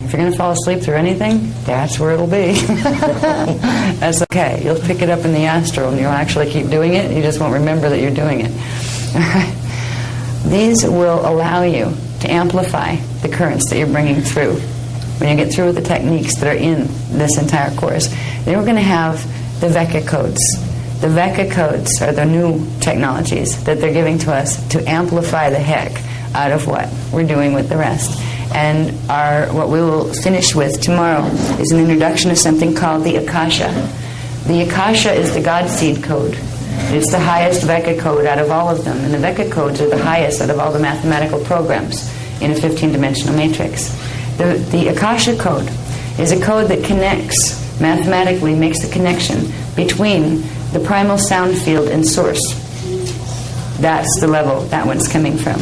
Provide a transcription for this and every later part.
If you're going to fall asleep through anything, that's where it'll be. That's okay. You'll pick it up in the astral, and you'll actually keep doing it. You just won't remember that you're doing it. These will allow you to amplify the currents that you're bringing through. When you get through with the techniques that are in this entire course, then we're going to have the Vecca codes. The Vecca codes are the new technologies that they're giving to us to amplify the heck out of what we're doing with the rest. And what we will finish with tomorrow is an introduction to something called the Akasha. The Akasha is the God Seed code. It's the highest Vecca code out of all of them. And the Vecca codes are the highest out of all the mathematical programs in a 15-dimensional matrix. The Akasha code is a code that connects, mathematically makes the connection between the primal sound field and source. That's the level that one's coming from.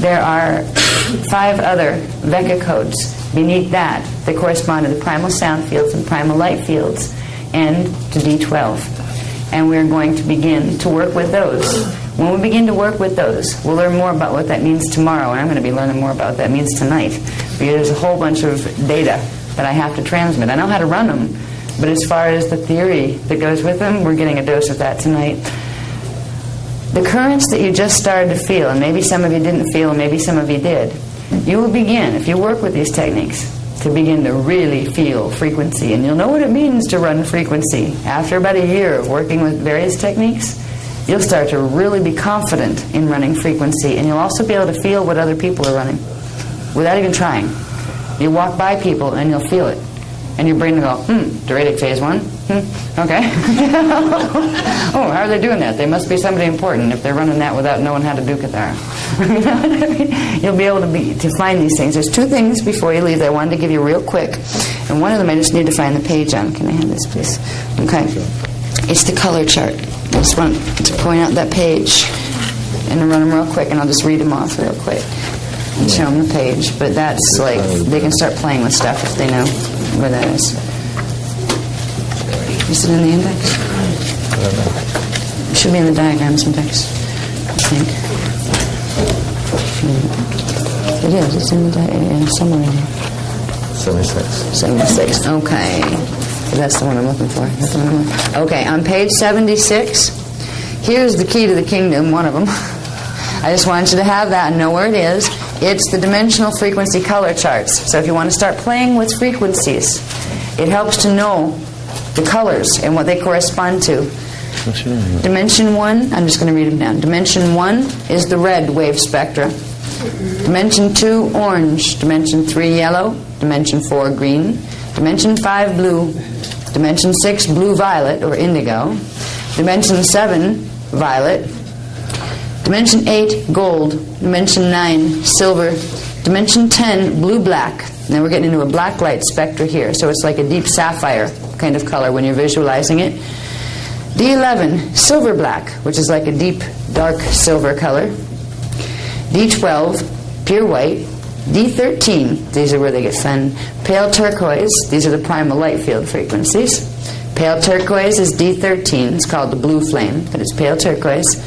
There are 5 other Vecca codes beneath that correspond to the primal sound fields and primal light fields and to D12. And we're going to begin to work with those. When we begin to work with those, we'll learn more about what that means tomorrow, and I'm going to be learning more about what that means tonight. Because there's a whole bunch of data that I have to transmit. I know how to run them, but as far as the theory that goes with them, we're getting a dose of that tonight. The currents that you just started to feel, and maybe some of you didn't feel, and maybe some of you did, you will begin, if you work with these techniques, to begin to really feel frequency. And you'll know what it means to run frequency. After about a year of working with various techniques, you'll start to really be confident in running frequency, and you'll also be able to feel what other people are running without even trying. You walk by people and you'll feel it. And your brain will go, Doradic phase 1? Okay. Oh, how are they doing that? They must be somebody important if they're running that without knowing how to do Kathara. You know what I mean? You'll be able to find these things. There's 2 things before you leave that I wanted to give you real quick. And one of them I just need to find the page on. Can I have this, please? Okay. It's the color chart. I just want to point out that page and run them real quick, and I'll just read them off real quick and show them the page. But that's like, they can start playing with stuff if they know where that is. Is it in the index? I don't know. It should be in the diagrams index, I think. It is. It's in the somewhere in here. 76. 76. Okay. That's the one I'm looking for. That's the one I'm looking for. Okay, on page 76, here's the key to the kingdom, one of them. I just want you to have that and know where it is. It's the dimensional frequency color charts. So if you want to start playing with frequencies, it helps to know the colors and what they correspond to. Dimension 1, I'm just going to read them down. Dimension 1 is the red wave spectra. Dimension 2, orange. Dimension 3, yellow. Dimension 4, green. Dimension 5, blue. Dimension 6, blue-violet, or indigo. Dimension 7, violet. Dimension 8, gold. Dimension 9, silver. Dimension 10, blue-black. And then we're getting into a black light spectra here, so it's like a deep sapphire kind of color when you're visualizing it. D11, silver black, which is like a deep dark silver color. D12, pure white. D13, these are where they get fun. Pale turquoise, these are the primal light field frequencies. Pale turquoise is D13, it's called the blue flame, but it's pale turquoise.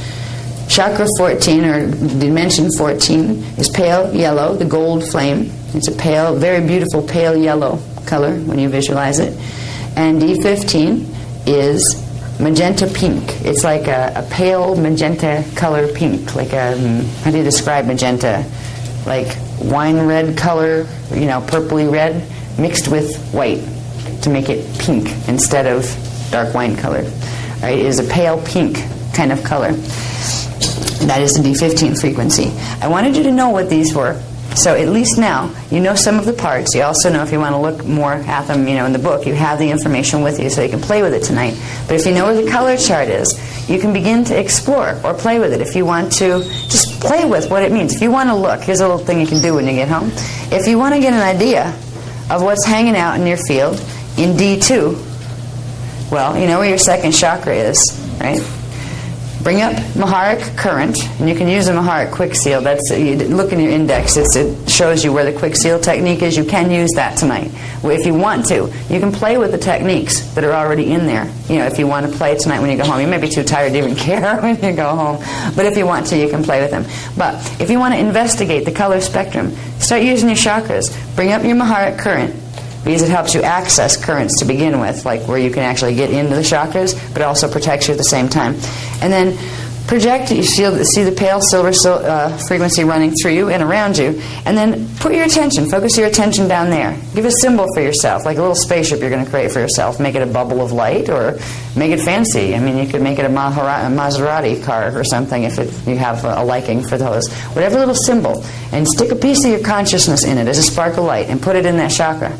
Chakra 14, or dimension 14, is pale yellow, the gold flame. It's a pale, very beautiful pale yellow color when you visualize it. And D15 is magenta pink. It's like a pale magenta color pink, like a, how do you describe magenta? Like wine red color, you know, purpley red, mixed with white to make it pink instead of dark wine color. Right? It is a pale pink kind of color. That is the D15 frequency. I wanted you to know what these were. So at least now, you know some of the parts. You also know if you want to look more at them, you know, in the book, you have the information with you so you can play with it tonight. But if you know where the color chart is, you can begin to explore or play with it. If you want to just play with what it means. If you want to look, here's a little thing you can do when you get home. If you want to get an idea of what's hanging out in your field in D2, well, you know where your second chakra is, right? Bring up Maharic current, and you can use a Maharic quick seal. That's, you look in your index, it shows you where the quick seal technique is. You can use that tonight. If you want to, you can play with the techniques that are already in there. You know, if you want to play tonight when you go home, you may be too tired to even care when you go home. But if you want to, you can play with them. But if you want to investigate the color spectrum, start using your chakras. Bring up your Maharic current, because it helps you access currents to begin with, like where you can actually get into the chakras, but it also protects you at the same time. And then project, you see the pale silver frequency running through you and around you, and then put your attention, focus your attention down there. Give a symbol for yourself, like a little spaceship you're going to create for yourself. Make it a bubble of light, or make it fancy. I mean, you could make it a Maserati car or something if you have a liking for those. Whatever little symbol, and stick a piece of your consciousness in it as a spark of light, and put it in that chakra.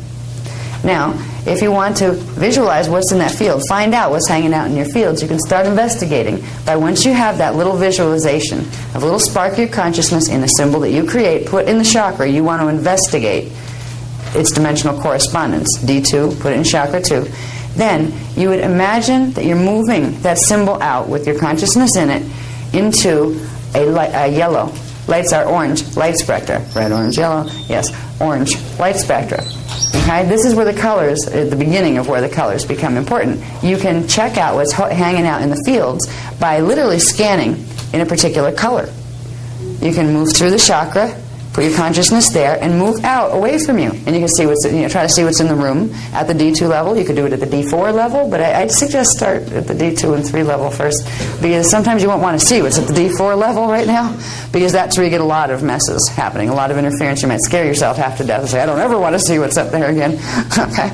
Now, if you want to visualize what's in that field, find out what's hanging out in your fields, you can start investigating by, once you have that little visualization of a little spark of your consciousness in a symbol that you create, put in the chakra you want to investigate its dimensional correspondence, D2, put it in chakra 2. Then you would imagine that you're moving that symbol out with your consciousness in it into a yellow. Lights are orange, light spectra. Red, orange, yellow. Yes, orange, light spectra. Okay, this is where the colors, at the beginning of where the colors become important. You can check out what's hanging out in the fields by literally scanning in a particular color. You can move through the chakra, put your consciousness there, and move out away from you. And you can see what's, try to see what's in the room at the D2 level. You could do it at the D4 level, but I'd suggest start at the D2 and 3 level first, because sometimes you won't want to see what's at the D4 level right now, because that's where you get a lot of messes happening, a lot of interference. You might scare yourself half to death and say, I don't ever want to see what's up there again. Okay.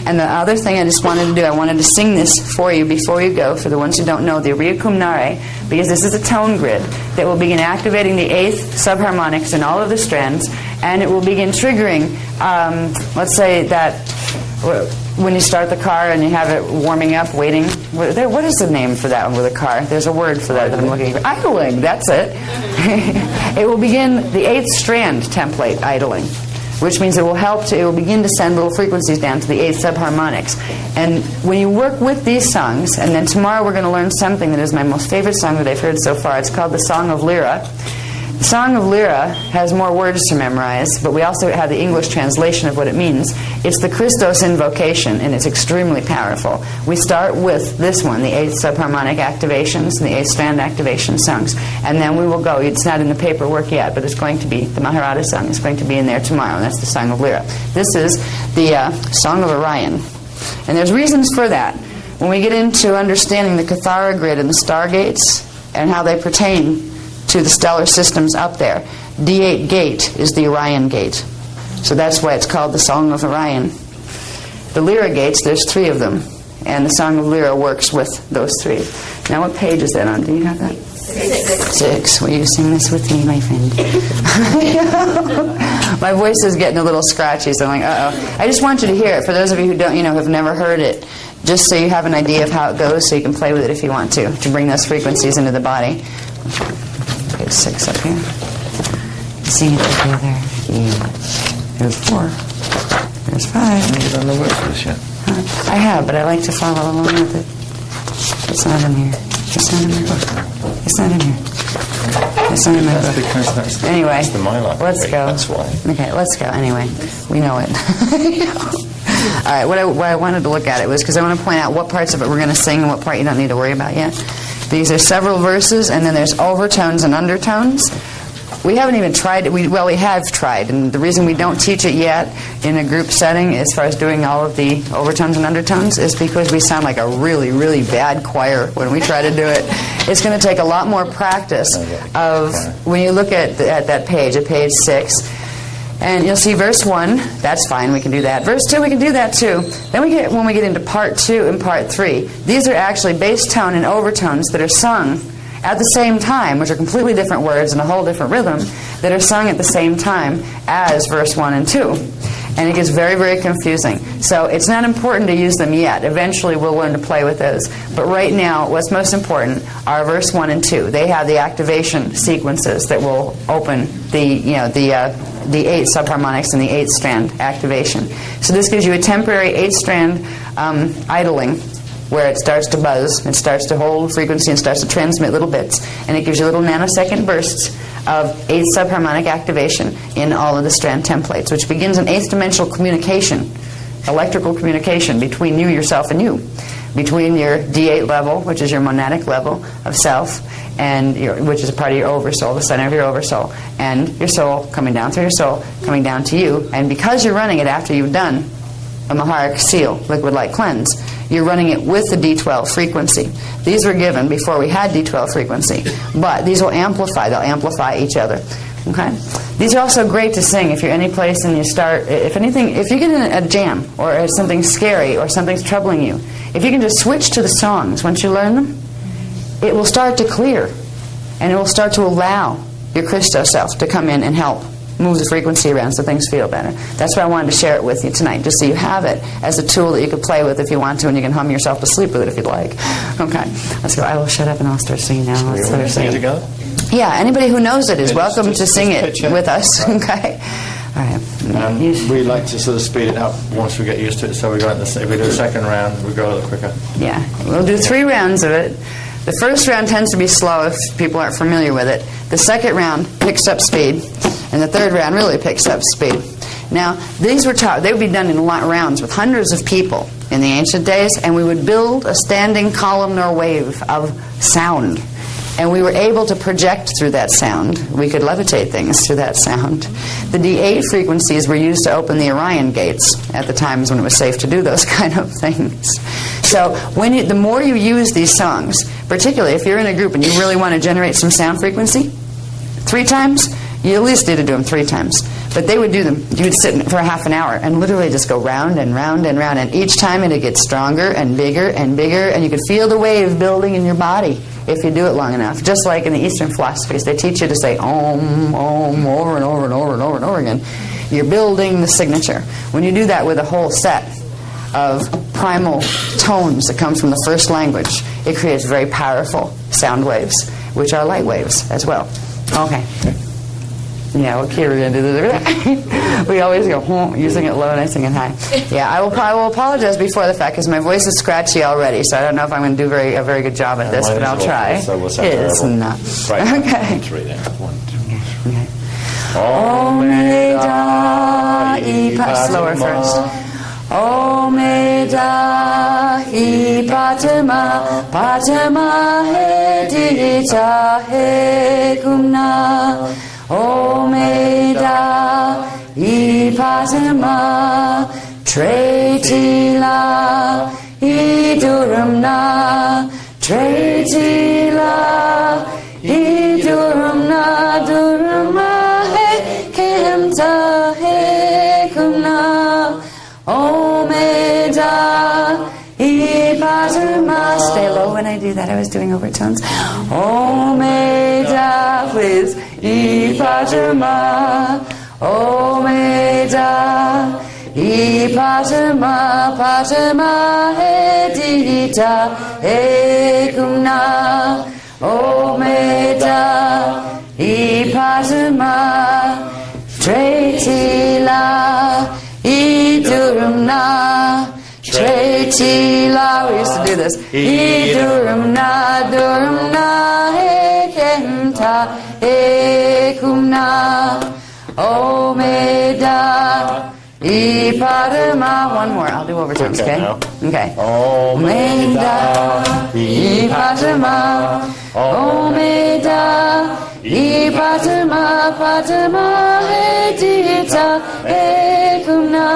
And the other thing I just wanted to do, I wanted to sing this for you before you go, for the ones who don't know, the Ria Kumnare, because this is a tone grid that will begin activating the 8th subharmonics in all of the strands, and it will begin triggering, let's say that when you start the car and you have it warming up, waiting, what is the name for that with a car? There's a word for that I'm looking for. Idling, that's it. It will begin the 8th strand template, idling, which means it will begin to send little frequencies down to the 8th subharmonics. And when you work with these songs, and then tomorrow we're going to learn something that is my most favorite song that I've heard so far. It's called the Song of Lyra. The Song of Lyra has more words to memorize, but we also have the English translation of what it means. It's the Christos invocation, and it's extremely powerful. We start with this one, the 8th subharmonic activations, and the 8th strand activation songs. And then we will go, it's not in the paperwork yet, but it's going to be, the Maharada song is going to be in there tomorrow, and that's the Song of Lyra. This is the Song of Orion. And there's reasons for that. When we get into understanding the Kathara grid and the stargates, and how they pertain to the stellar systems up there, D8 gate is the Orion gate. So that's why it's called the Song of Orion. The Lyra gates, there's 3 of them, and the Song of Lyra works with those 3. Now what page is that on? Do you have that? 6. Will you sing this with me, my friend? My voice is getting a little scratchy, so I'm like, uh-oh. I just want you to hear it. For those of you who don't, have never heard it, just so you have an idea of how it goes, so you can play with it if you want to bring those frequencies into the body. Page 6 up here. Sing it together. There's 4. There's 5. Haven't you done the words for this yet? I have, but I like to follow along with it. It's not in here. It's not in my book. It's not in here. It's not in my book. Because that's anyway, the Mylar. let's go. That's why. Okay, let's go. Anyway, we know it. All right, what I wanted to look at it was because I want to point out what parts of it we're going to sing and what part you don't need to worry about yet. These are several verses, and then there's overtones and undertones. We haven't even tried it. We have tried, and the reason we don't teach it yet in a group setting as far as doing all of the overtones and undertones is because we sound like a really, really bad choir when we try to do it. It's going to take a lot more practice of when you look at that page, at page 6, and you'll see verse 1, that's fine, we can do that. Verse 2, we can do that too. Then when we get into part 2 and part 3, these are actually bass tone and overtones that are sung at the same time, which are completely different words and a whole different rhythm, that are sung at the same time as verse 1 and 2. And it gets very, very confusing. So it's not important to use them yet. Eventually we'll learn to play with those. But right now, what's most important are verse 1 and 2. They have the activation sequences that will open the 8 subharmonics and the 8th strand activation. So this gives you a temporary 8th strand idling where it starts to buzz, it starts to hold frequency and starts to transmit little bits, and it gives you little nanosecond bursts of 8th subharmonic activation in all of the strand templates, which begins an 8th dimensional communication, electrical communication between you, yourself, and you, between your D8 level, which is your monadic level of self, and which is a part of your oversoul, the center of your oversoul, and your soul coming down through your soul, coming down to you. And because you're running it after you've done a Maharic seal, liquid light cleanse, you're running it with the D12 frequency. These were given before we had D12 frequency, but these will amplify. They'll amplify each other. Okay? These are also great to sing if you're any place and you start, if you get in a jam or something scary or something's troubling you, if you can just switch to the songs once you learn them, it will start to clear, and it will start to allow your Christos self to come in and help move the frequency around so things feel better. That's why I wanted to share it with you tonight, just so you have it as a tool that you could play with if you want to, and you can hum yourself to sleep with it if you'd like. Okay, let's go. I will shut up and I'll start singing now. Let's start singing. Together? Yeah, anybody who knows it is welcome to sing it with us. Right. Okay. All right. We like to sort of speed it up once we get used to it. So if we do a second round, we go a little quicker. Yeah, we'll do 3 rounds of it. The first round tends to be slow if people aren't familiar with it. The second round picks up speed, and the third round really picks up speed. Now, these were taught, they would be done in rounds with hundreds of people in the ancient days, and we would build a standing columnar wave of sound. And we were able to project through that sound. We could levitate things through that sound. The D8 frequencies were used to open the Orion gates at the times when it was safe to do those kind of things. So the more you use these songs, particularly if you're in a group and you really want to generate some sound frequency, 3 times, you at least need to do them 3 times. But they would do them. You would sit for a half an hour and literally just go round and round and round. And each time it gets stronger and bigger and bigger. And you could feel the wave building in your body if you do it long enough. Just like in the Eastern philosophies, they teach you to say Om, Om, over and over and over and over and over again. You're building the signature. When you do that with a whole set of primal tones that comes from the first language, it creates very powerful sound waves, which are light waves as well. Okay. Yeah, what key are we going to do this? We always go, you sing it low and I sing it high. Yeah, I will apologize before the fact because my voice is scratchy already, so I don't know if I'm going to do a very good job at this, but I'll try. It's not. Okay. 3 then. 1, 2, 3. Okay. Omeda Ipa. Slower first. Omeda Ipatama Patama Hedita Hekumna. Omeda Ipatama Tretila Iduramna Tretila Iduramna Durama Hekemta Hekumna Omeda Ipatama. Stay low when I do that. I was doing overtones. Omeda, please. Ipatama, Omeda, Ipatama, Patama, Hedita, Hekumna, Omeda, Ipatama, Tretila, Idurumna, Tretila. We used to do this. Idurumna, Durumna, Hekemta, Hekumna, Omeda, Ipatama. One more. I'll do overtones, okay? Okay. Omeda, Ipatama, Omeda, Ipatama, Patama, Hedita, Hekumna,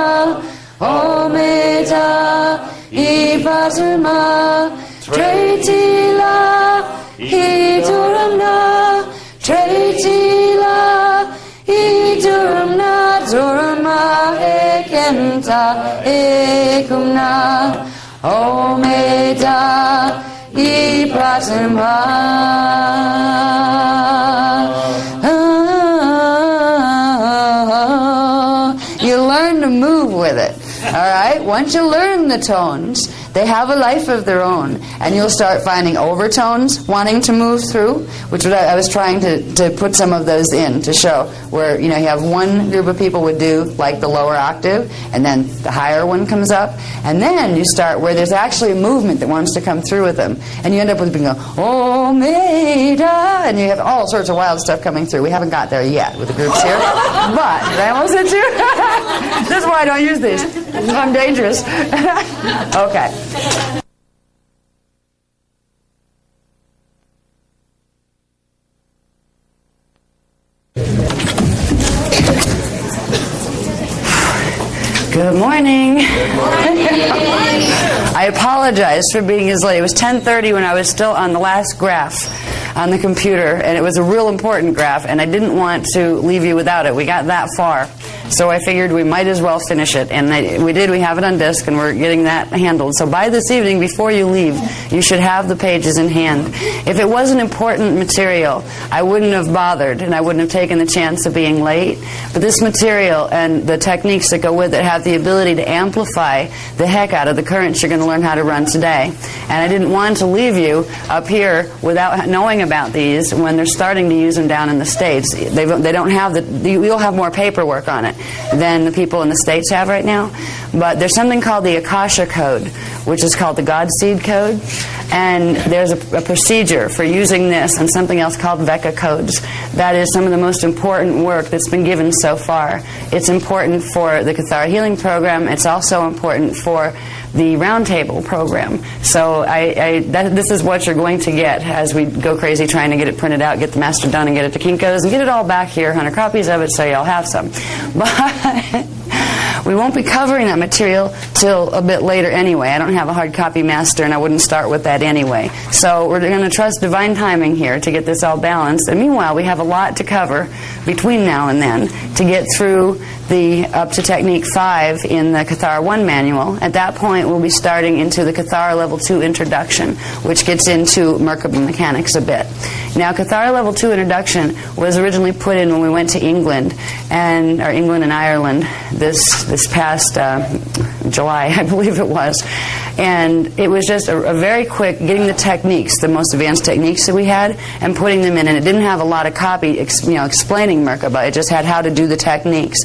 Omeda, Ipatama, Tretila, Iduramna, Tretila, Iduramna, Durama, Hekemta, Hekumna, Omeda, Ipatama. You learn to move with it. All right? Once you learn the tones, they have a life of their own, and you'll start finding overtones wanting to move through, which I was trying to put some of those in to show where, you have one group of people would do like the lower octave, and then the higher one comes up, and then you start where there's actually a movement that wants to come through with them, and you end up with being going, oh, Maida, and you have all sorts of wild stuff coming through. We haven't got there yet with the groups here, but did I almost hit you? This is why I don't use these. I'm dangerous. Okay. Good morning. Good morning. I apologize for being as late. It was 10:30 when I was still on the last graph on the computer, and it was a real important graph, and I didn't want to leave you without it. We got that far, so I figured we might as well finish it, and we did. We have it on disk, and we're getting that handled. So by this evening, before you leave, you should have the pages in hand. If it wasn't important material, I wouldn't have bothered, and I wouldn't have taken the chance of being late. But this material and the techniques that go with it have the ability to amplify the heck out of the currents you're going to learn how to run today. And I didn't want to leave you up here without knowing about these when they're starting to use them down in the States. They don't have you'll have more paperwork on it than the people in the States have right now. But there's something called the Akasha Code, which is called the God Seed Code. And there's a procedure for using this and something else called Vecca codes. That is some of the most important work that's been given so far. It's important for the Kathara Healing Program. It's also important for the Roundtable program. So this is what you're going to get as we go crazy trying to get it printed out, get the master done, and get it to Kinko's, and get it all back here, 100 copies of it, so y'all have some. But we won't be covering that material till a bit later anyway. I don't have a hard copy master, and I wouldn't start with that anyway. So we're going to trust divine timing here to get this all balanced. And meanwhile, we have a lot to cover between now and then to get through up to Technique 5 in the Kathara 1 manual. At that point, we'll be starting into the Kathara Level 2 introduction, which gets into Merkaba mechanics a bit. Now, Kathara Level 2 introduction was originally put in when we went to England and Ireland this past July, I believe it was. And it was just a very quick getting the techniques, the most advanced techniques that we had, and putting them in. And it didn't have a lot of copy explaining Merkaba. It just had how to do the techniques.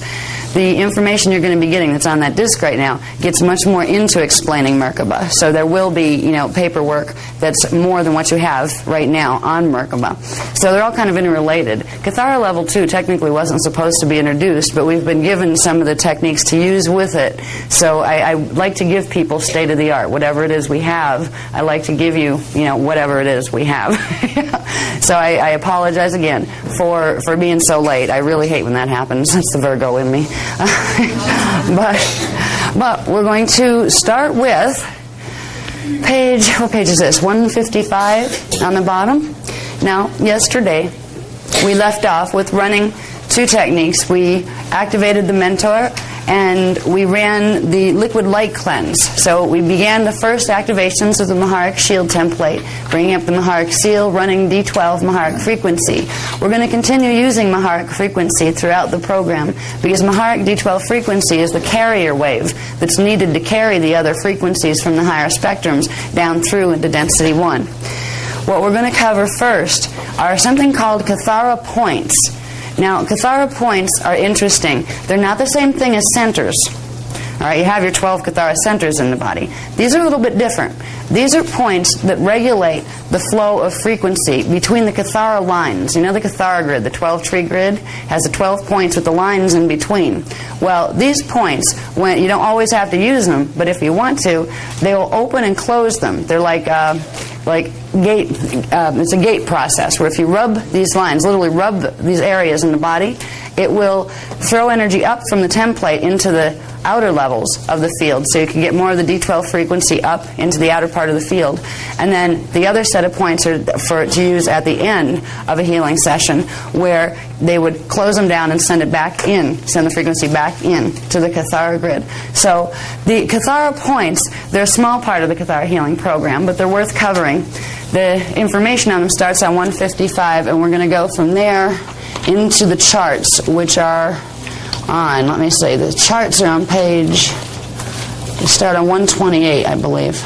The information you're going to be getting that's on that disc right now gets much more into explaining Merkaba. So there will be, paperwork that's more than what you have right now on Merkaba. So they're all kind of interrelated. Kathara Level 2 technically wasn't supposed to be introduced, but we've been given some of the techniques to use with it. So I like to give people state-of-the-art. Whatever it is we have, I like to give you, whatever it is we have. So I apologize again for being so late. I really hate when that happens. That's the Virgo in me. But we're going to start with what page is this? 155 on the bottom. Now, yesterday we left off with running two techniques. We activated the mentor and we ran the liquid light cleanse. So we began the first activations of the Maharic Shield template, bringing up the Maharic Seal, running D12 Maharic frequency. We're going to continue using Maharic frequency throughout the program because Maharic D12 frequency is the carrier wave that's needed to carry the other frequencies from the higher spectrums down through into density 1. What we're going to cover first are something called Kathara points. Now, Kathara points are interesting. They're not the same thing as centers. All right, you have your 12 Kathara centers in the body. These are a little bit different. These are points that regulate the flow of frequency between the Kathara lines. You know the Kathara grid, the 12-tree grid, has the 12 points with the lines in between. Well, these points, when you don't always have to use them, but if you want to, they will open and close them. They're like gate. It's a gate process where if you rub these lines, literally rub these areas in the body, it will throw energy up from the template into the outer levels of the field, so you can get more of the D12 frequency up into the outer part of the field. And then the other set of points are to use at the end of a healing session, where they would close them down and send it back in, send the frequency back in to the Kathara grid. So the Kathara points, they're a small part of the Kathara healing program, but they're worth covering. The information on them starts on 155, and we're going to go from there into the charts, which are on, let me see, the charts are on page, they start on 128, I believe.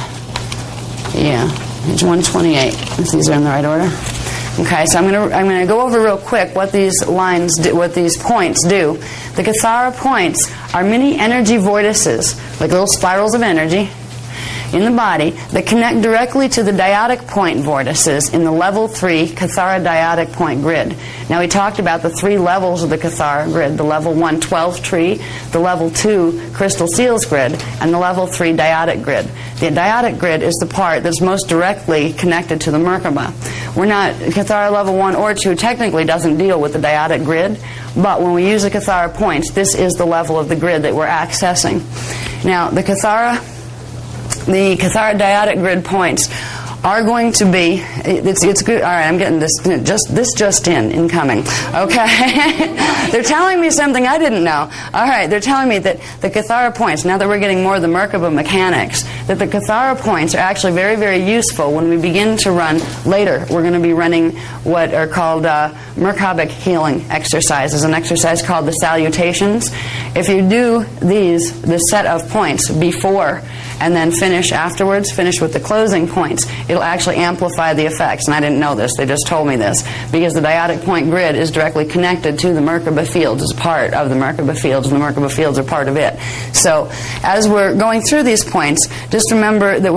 Yeah, page 128, if these are in the right order. Okay, so I'm going to go over real quick what these lines do, what these points do. The Kathara points are mini energy vortices, like little spirals of energy in the body that connect directly to the dyadic point vortices in the level 3 Kathara dyadic point grid. Now we talked about the 3 levels of the Kathara grid, the level 1 12 tree, the level 2 crystal seals grid, and the level 3 dyadic grid. The dyadic grid is the part that's most directly connected to the Merkaba. Kathara level 1 or 2 technically doesn't deal with the dyadic grid, but when we use the Kathara points, this is the level of the grid that we're accessing. Now the Kathara dyadic grid points are going to be, it's good, all right, I'm getting this just incoming, okay? They're telling me something I didn't know. All right, they're telling me that the Kathara points, now that we're getting more of the Merkaba mechanics, that the Kathara points are actually very, very useful when we begin to run later. We're going to be running what are called Merkabic healing exercises, an exercise called the salutations. If you do this set of points before and then finish afterwards, finish with the closing points, it'll actually amplify the effects. And I didn't know this, they just told me this, because the dyadic point grid is directly connected to the Merkaba fields, as part of the Merkaba fields, and the Merkaba fields are part of it. So as we're going through these points, just remember that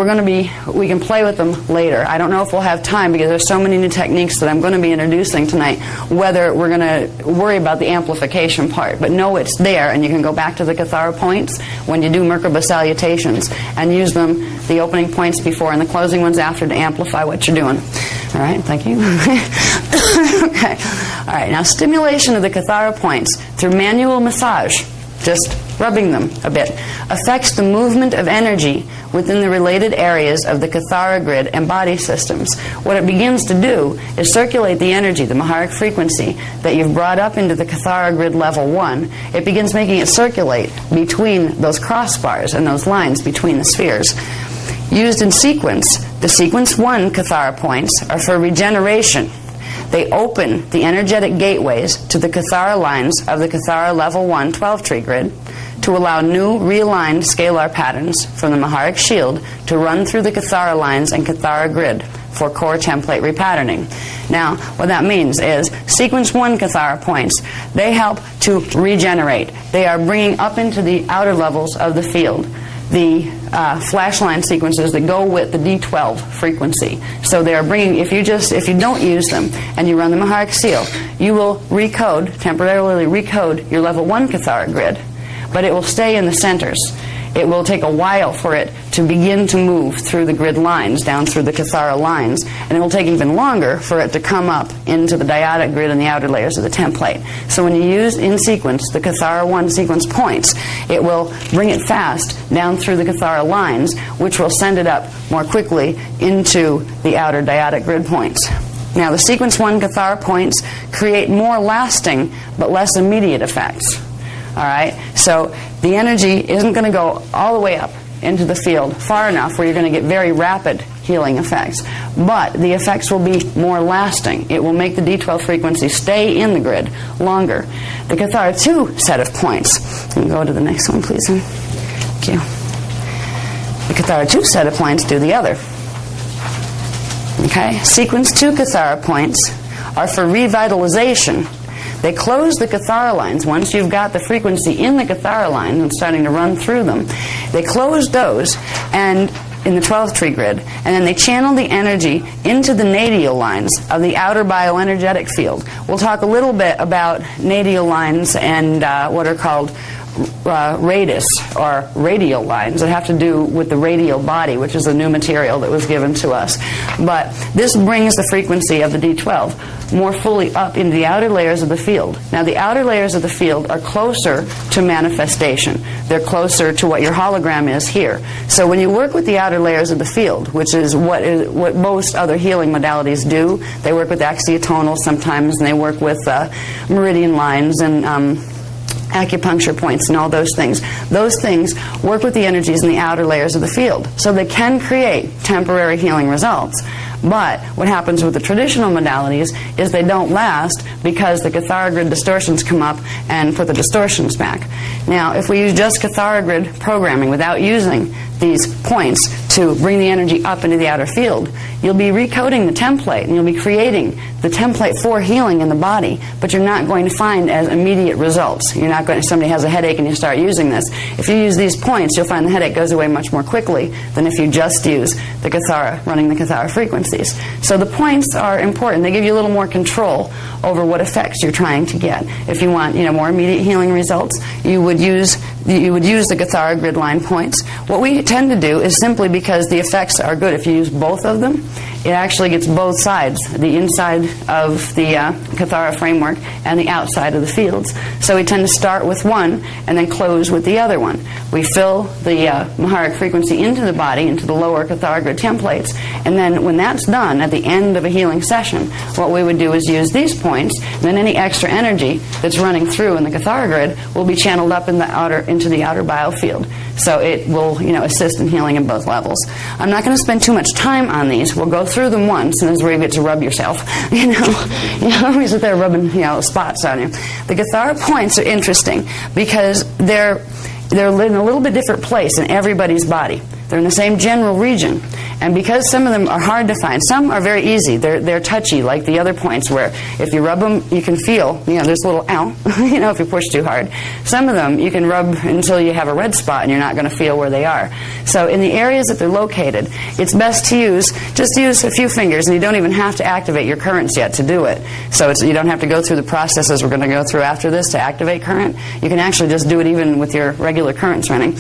we can play with them later. I don't know if we'll have time, because there's so many new techniques that I'm going to be introducing tonight, whether we're going to worry about the amplification part. But know it's there, and you can go back to the Kathara points when you do Merkaba salutations, and use them, the opening points before and the closing ones after, to amplify what you're doing. All right, thank you. Okay. All right, now stimulation of the Kathara points through manual massage, just rubbing them a bit, affects the movement of energy within the related areas of the Kathara grid and body systems. What it begins to do is circulate the energy, the Maharic frequency, that you've brought up into the Kathara grid level 1. It begins making it circulate between those crossbars and those lines between the spheres. Used in sequence, the sequence 1 Kathara points are for regeneration. They open the energetic gateways to the Kathara lines of the Kathara level 1 12 tree grid to allow new realigned scalar patterns from the Maharic shield to run through the Kathara lines and Kathara grid for core template repatterning. Now, what that means is sequence 1 Kathara points, they help to regenerate. They are bringing up into the outer levels of the field the flash line sequences that go with the D12 frequency. So they are bringing, if you don't use them and you run the Maharic seal, you will temporarily recode your level 1 Kathara grid, but it will stay in the centers. It will take a while for it to begin to move through the grid lines, down through the Kathara lines, and it will take even longer for it to come up into the dyadic grid and the outer layers of the template. So when you use in sequence the Kathara 1 sequence points, it will bring it fast down through the Kathara lines, which will send it up more quickly into the outer dyadic grid points. Now, the sequence 1 Kathara points create more lasting but less immediate effects. All right, so the energy isn't going to go all the way up into the field far enough where you're going to get very rapid healing effects, but the effects will be more lasting. It will make the D12 frequency stay in the grid longer. The Kathara 2 set of points, and go to the next one, please. Thank you. The Kathara 2 set of points do the other. Okay, sequence 2 Kathara points are for revitalization. They close the Kathara lines. Once you've got the frequency in the Kathara lines and starting to run through them, they close those and in the 12th tree grid, and then they channel the energy into the nadial lines of the outer bioenergetic field. We'll talk a little bit about nadial lines and what are called radius or radial lines that have to do with the radial body, which is a new material that was given to us. But this brings the frequency of the D12 more fully up into the outer layers of the field. Now, the outer layers of the field are closer to manifestation. They're closer to what your hologram is here. So when you work with the outer layers of the field, which is what most other healing modalities do, they work with axiotonal sometimes, and they work with meridian lines and acupuncture points and all those things. Those things work with the energies in the outer layers of the field. So they can create temporary healing results. But what happens with the traditional modalities is they don't last because the Kathara grid distortions come up and put the distortions back. Now, if we use just Kathara grid programming without using these points to bring the energy up into the outer field, you'll be recoding the template and you'll be creating the template for healing in the body, but you're not going to find as immediate results. You're not going to, somebody has a headache and you start using this. If you use these points, you'll find the headache goes away much more quickly than if you just use the Kathara, running the Kathara frequencies. So the points are important. They give you a little more control over what effects you're trying to get. If you want, more immediate healing results, you would use the Kathara grid line points. What we tend to do is simply because the effects are good. If you use both of them, it actually gets both sides, the inside of the Kathara framework and the outside of the fields. So we tend to start with one and then close with the other one. We fill the Maharic frequency into the body, into the lower Kathara grid templates, and then when that's done, at the end of a healing session, what we would do is use these points, and then any extra energy that's running through in the Kathara grid will be channeled up in into the outer biofield. So it will, assist in healing in both levels. I'm not going to spend too much time on these. We'll go through them once, and this is where you get to rub yourself. You sit there rubbing, spots on you. The Kathara points are interesting because they're in a little bit different place in everybody's body. They're in the same general region. And because some of them are hard to find, some are very easy. They're touchy, like the other points where if you rub them, you can feel, there's a little ow, if you push too hard. Some of them you can rub until you have a red spot and you're not going to feel where they are. So in the areas that they're located, it's best to just use a few fingers, and you don't even have to activate your currents yet to do it. So you don't have to go through the processes we're going to go through after this to activate current. You can actually just do it even with your regular currents running.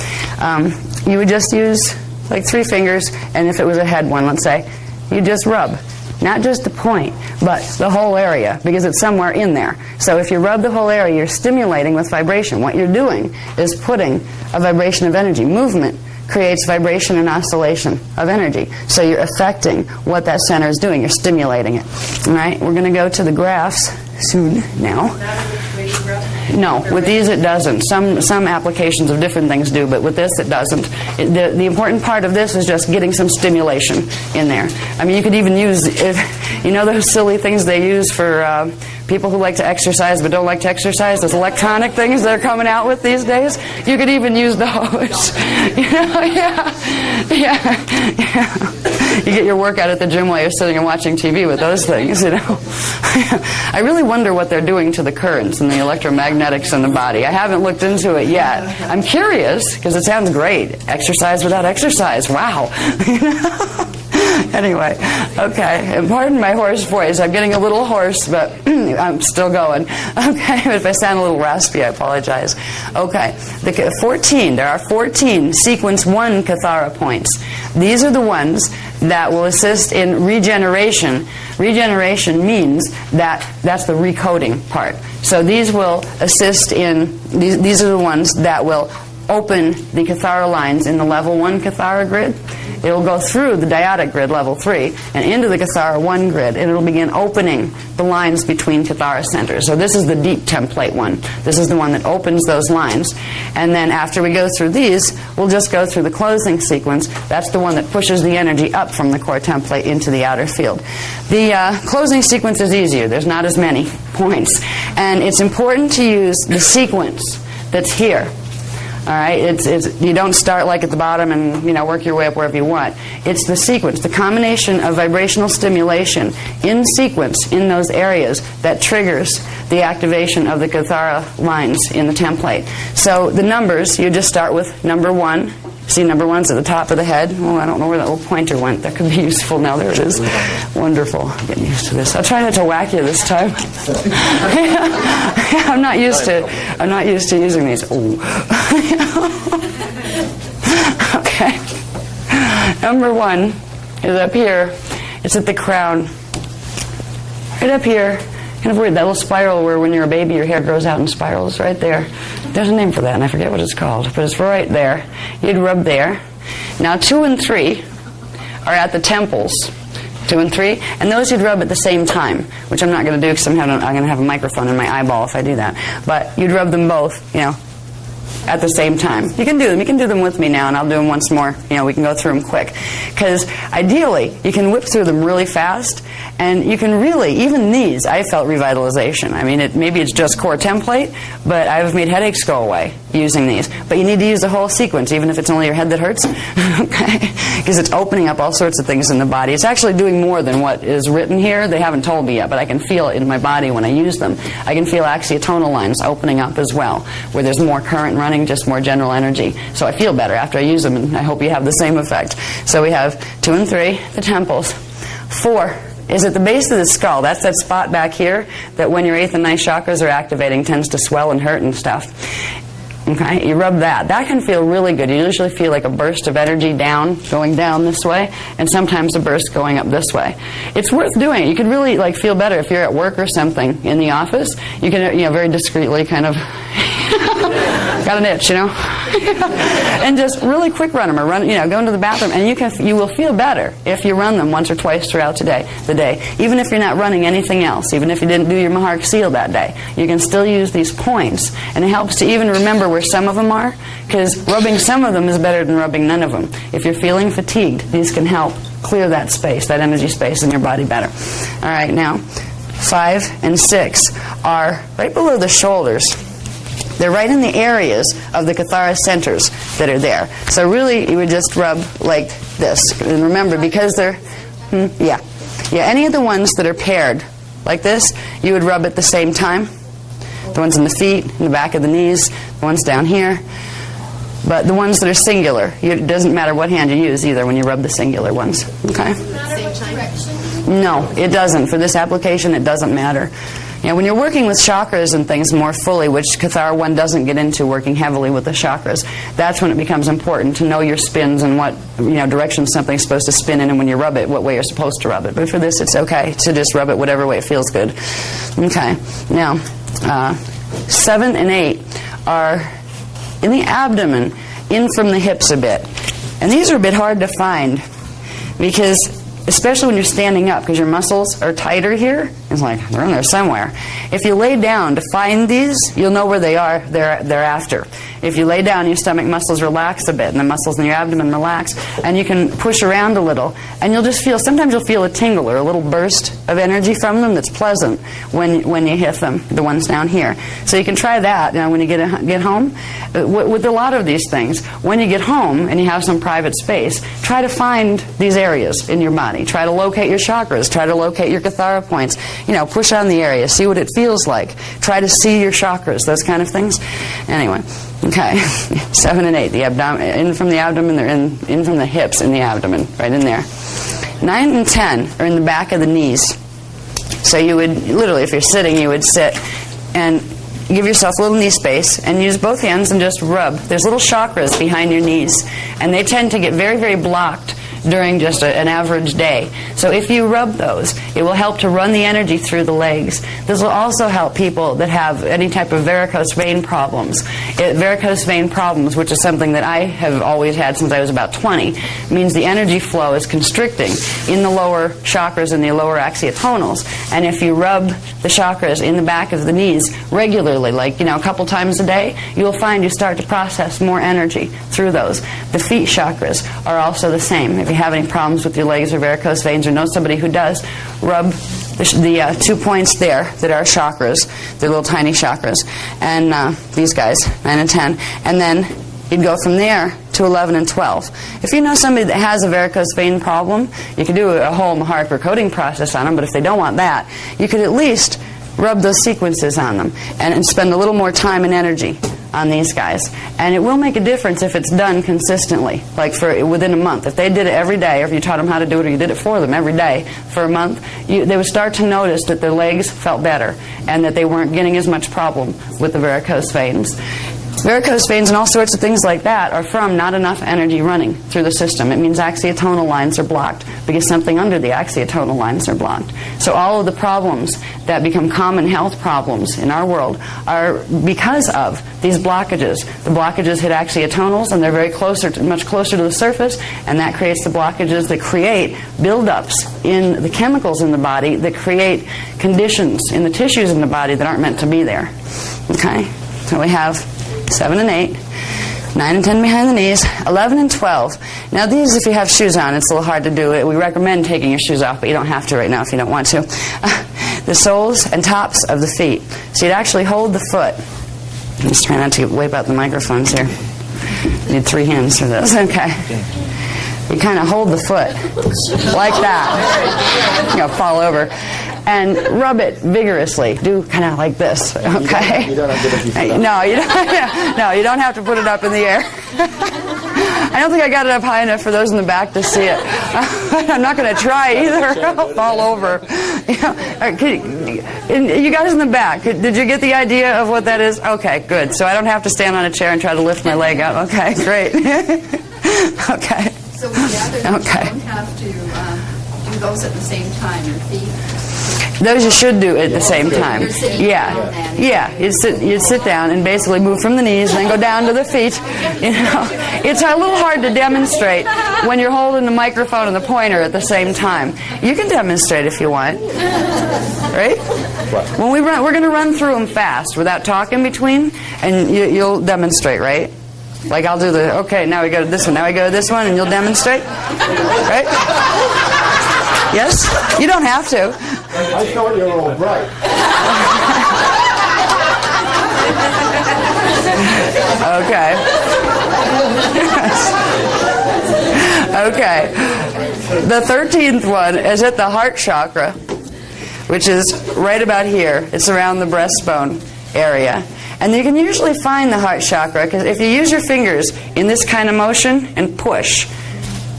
You would just use like 3 fingers, and if it was a head one, let's say, you just rub. Not just the point, but the whole area, because it's somewhere in there. So if you rub the whole area, you're stimulating with vibration. What you're doing is putting a vibration of energy. Movement creates vibration and oscillation of energy. So you're affecting what that center is doing. You're stimulating it. All right? We're going to go to the graphs soon now. No, with these it doesn't. Some applications of different things do, but with this it doesn't. The important part of this is just getting some stimulation in there. I mean, you could even use, those silly things they use for people who like to exercise but don't like to exercise, those electronic things they're coming out with these days. You could even use those. You get your workout at the gym while you're sitting and watching TV with those things, I really wonder what they're doing to the currents and the electromagnetics in the body. I haven't looked into it yet. I'm curious, because it sounds great. Exercise without exercise. Wow. Anyway, okay. And pardon my hoarse voice. I'm getting a little hoarse, but I'm still going. Okay, if I sound a little raspy, I apologize. Okay, there are 14 sequence 1 Kathara points. These are the ones that will assist in regeneration. Regeneration means that's the recoding part. So these will assist in, these are the ones that will open the Kathara lines in the level 1 Kathara grid. It will go through the dyadic grid, level 3, and into the Kathara 1 grid, and it will begin opening the lines between Kathara centers. So this is the deep template one. This is the one that opens those lines. And then after we go through these, we'll just go through the closing sequence. That's the one that pushes the energy up from the core template into the outer field. The closing sequence is easier. There's not as many points. And it's important to use the sequence that's here. All right, you don't start like at the bottom and work your way up wherever you want. It's the sequence, the combination of vibrational stimulation in sequence in those areas that triggers the activation of the Kathara lines in the template. So the numbers, you just start with number 1. See, number 1's at the top of the head. Oh, I don't know where that little pointer went. That could be useful. Now there it is. Wonderful. I'm getting used to this. I'll try not to whack you this time. I'm not used to using these. Okay. Number 1 is up here. It's at the crown. Right up here. Kind of weird, that little spiral where when you're a baby your hair grows out in spirals, right there. There's a name for that and I forget what it's called, but it's right there. You'd rub there. Now 2 and 3 are at the temples. 2 and 3, and those you'd rub at the same time, which I'm not going to do because I'm going to have a microphone in my eyeball if I do that. But you'd rub them both, at the same time. You can do them. You can do them with me now, and I'll do them once more. We can go through them quick. Because ideally, you can whip through them really fast, and you can really, even these, I felt revitalization. I mean, maybe it's just core template, but I've made headaches go away using these. But you need to use the whole sequence, even if it's only your head that hurts, okay? Because it's opening up all sorts of things in the body. It's actually doing more than what is written here. They haven't told me yet, but I can feel it in my body when I use them. I can feel axiotonal lines opening up as well, where there's more current running, just more general energy. So I feel better after I use them, and I hope you have the same effect. So we have 2 and 3, the temples. 4 is at the base of the skull. That's that spot back here that when your 8th and 9th chakras are activating tends to swell and hurt and stuff. Okay, you rub that. That can feel really good. You usually feel like a burst of energy going down this way, and sometimes a burst going up this way. It's worth doing. You could really feel better if you're at work or something in the office. You can very discreetly kind of got an itch, and just really quick run them, or go into the bathroom, and you will feel better if you run them once or twice throughout the day. Even if you're not running anything else, even if you didn't do your Mahark Seal that day, you can still use these points, and it helps to even remember where some of them are, because rubbing some of them is better than rubbing none of them. If you're feeling fatigued, these can help clear that space, that energy space in your body better. All right, now 5 and 6 are right below the shoulders. They're right in the areas of the Kathara centers that are there. So really, you would just rub like this. And remember, because they're, any of the ones that are paired like this, you would rub at the same time. The ones in the feet, in the back of the knees, the ones down here. But the ones that are singular, it doesn't matter what hand you use either when you rub the singular ones. Okay? No, it doesn't. For this application, it doesn't matter. When you're working with chakras and things more fully, which Kathara 1 doesn't get into, working heavily with the chakras, that's when it becomes important to know your spins and what direction something's supposed to spin in, and when you rub it, what way you're supposed to rub it. But for this, it's okay to just rub it whatever way it feels good. Okay. Now, 7 and 8 are in the abdomen, in from the hips a bit. And these are a bit hard to find because, especially when you're standing up, because your muscles are tighter here. It's like they're in there somewhere. If you lay down to find these, you'll know where they are thereafter. If you lay down, your stomach muscles relax a bit, and the muscles in your abdomen relax, and you can push around a little, and you'll just feel, sometimes you'll feel a tingle or a little burst of energy from them that's pleasant when you hit them, the ones down here. So you can try that when you get home. With a lot of these things, when you get home and you have some private space, try to find these areas in your body. Try to locate your chakras. Try to locate your Kathara points. Push on the area. See what it feels like. Try to see your chakras. Those kind of things. Anyway, okay. 7 and 8. The in from the abdomen. They're in from the hips in the abdomen. Right in there. 9 and 10 are in the back of the knees. So you would, literally, if you're sitting, you would sit and give yourself a little knee space and use both hands and just rub. There's little chakras behind your knees, and they tend to get very, very blocked during just an average day. So if you rub those, it will help to run the energy through the legs. This will also help people that have any type of varicose vein problems. Varicose vein problems, which is something that I have always had since I was about 20, means the energy flow is constricting in the lower chakras and the lower axiotonals. And if you rub the chakras in the back of the knees regularly, like a couple times a day, you'll find you start to process more energy through those. The feet chakras are also the same. If you have any problems with your legs or varicose veins, or know somebody who does, rub the 2 points there that are chakras. They're little tiny chakras. And these guys, 9 and 10. And then you'd go from there to 11 and 12. If you know somebody that has a varicose vein problem, you could do a whole Mahark recoding process on them, but if they don't want that, you could at least rub those sequences on them and spend a little more time and energy on these guys. And it will make a difference if it's done consistently, like within a month. If they did it every day, or if you taught them how to do it, or you did it for them every day for a month, they would start to notice that their legs felt better and that they weren't getting as much problem with the varicose veins. Varicose veins and all sorts of things like that are from not enough energy running through the system. It means axiotonal lines are blocked because something under the axiotonal lines are blocked. So all of the problems that become common health problems in our world are because of these blockages. The blockages hit axiotonals, and they're much closer to the surface, and that creates the blockages that create buildups in the chemicals in the body that create conditions in the tissues in the body that aren't meant to be there. Okay? So we have 7 and 8. 9 and 10 behind the knees, 11 and 12. Now these, if you have shoes on, it's a little hard to do it. We recommend taking your shoes off, but you don't have to right now if you don't want to. The soles and tops of the feet. So you'd actually hold the foot. I'm just trying not to wipe out the microphones here. You need 3 hands for this. Okay. You kind of hold the foot like that. You're going to fall over. And rub it vigorously. Do kind of like this, okay? You don't have to put your feet up. No, you don't. No, you don't have to put it up in the air. I don't think I got it up high enough for those in the back to see it. I'm not going to try either. I'll fall over. You guys in the back, did you get the idea of what that is? Okay, good. So I don't have to stand on a chair and try to lift my leg up. Okay, great. Okay. So we gather you don't have to do those at the same time, your feet. Those you should do at the same time. You're sitting down then. Yeah. You'd sit down and basically move from the knees and then go down to the feet. You know, it's a little hard to demonstrate when you're holding the microphone and the pointer at the same time. You can demonstrate if you want, right? When we run, we're going to run through them fast without talking between, and you'll demonstrate, right? Like I'll do the, okay, now we go to this one, now we go to this one, and you'll demonstrate, right? Yes? You don't have to. I thought you were all bright. Okay. Okay. The 13th one is at the heart chakra, which is right about here. It's around the breastbone area. And you can usually find the heart chakra because if you use your fingers in this kind of motion and push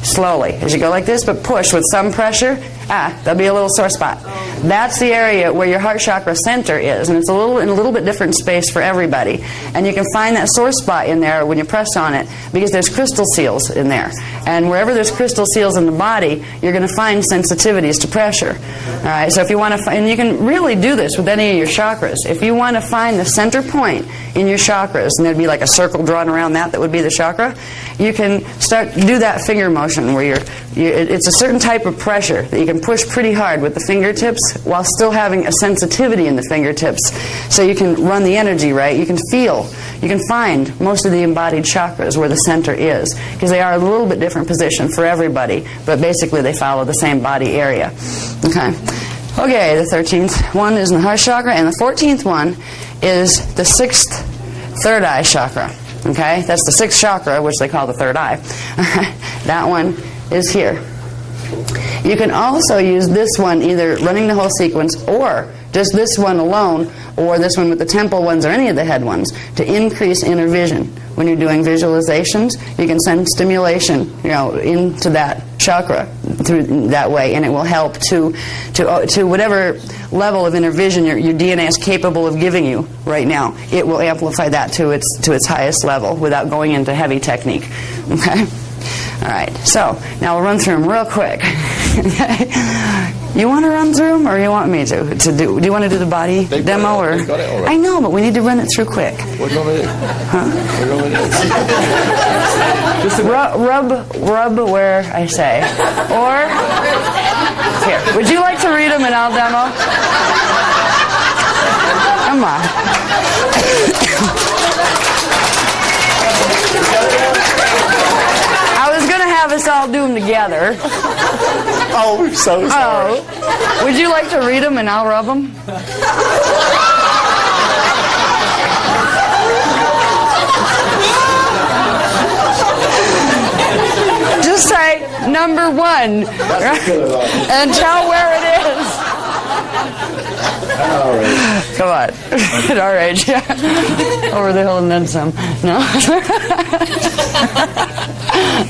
slowly as you go like this, but push with some pressure, there'll be a little sore spot. That's the area where your heart chakra center is, and it's in a little bit different space for everybody. And you can find that sore spot in there when you press on it because there's crystal seals in there. And wherever there's crystal seals in the body, you're going to find sensitivities to pressure. All right, so if you want to, and you can really do this with any of your chakras. If you want to find the center point in your chakras, and there'd be like a circle drawn around that would be the chakra, you can do that finger motion where it's a certain type of pressure that you can push pretty hard with the fingertips while still having a sensitivity in the fingertips, so you can run the energy right. You can find most of the embodied chakras where the center is, because they are a little bit different position for everybody, but basically they follow the same body area. Okay, the 13th one is in the heart chakra, and the 14th one is the 6th third eye chakra. Okay, that's the 6th chakra, which they call the third eye. That one is here. You can also use this one either running the whole sequence or just this one alone, or this one with the temple ones or any of the head ones, to increase inner vision. When you're doing visualizations, you can send stimulation, into that chakra through that way, and it will help to whatever level of inner vision your DNA is capable of giving you right now. It will amplify that to its highest level without going into heavy technique. Okay. All right, so now we'll run through them real quick. You want to run through them, or you want me to do? Do you want to do the body demo, or? They've got it already. I know, but we need to run it through quick. What do you want me to do? Huh? What do you want me to do? Just rub where I say, or here. Would you like to read them and I'll demo? Come on. I was going to have us all do them together. Oh, I'm so sorry. Oh. Would you like to read them and I'll rub them? Just say number 1 and tell where it is. Come on. At our age, yeah. Over the hill and then some. No?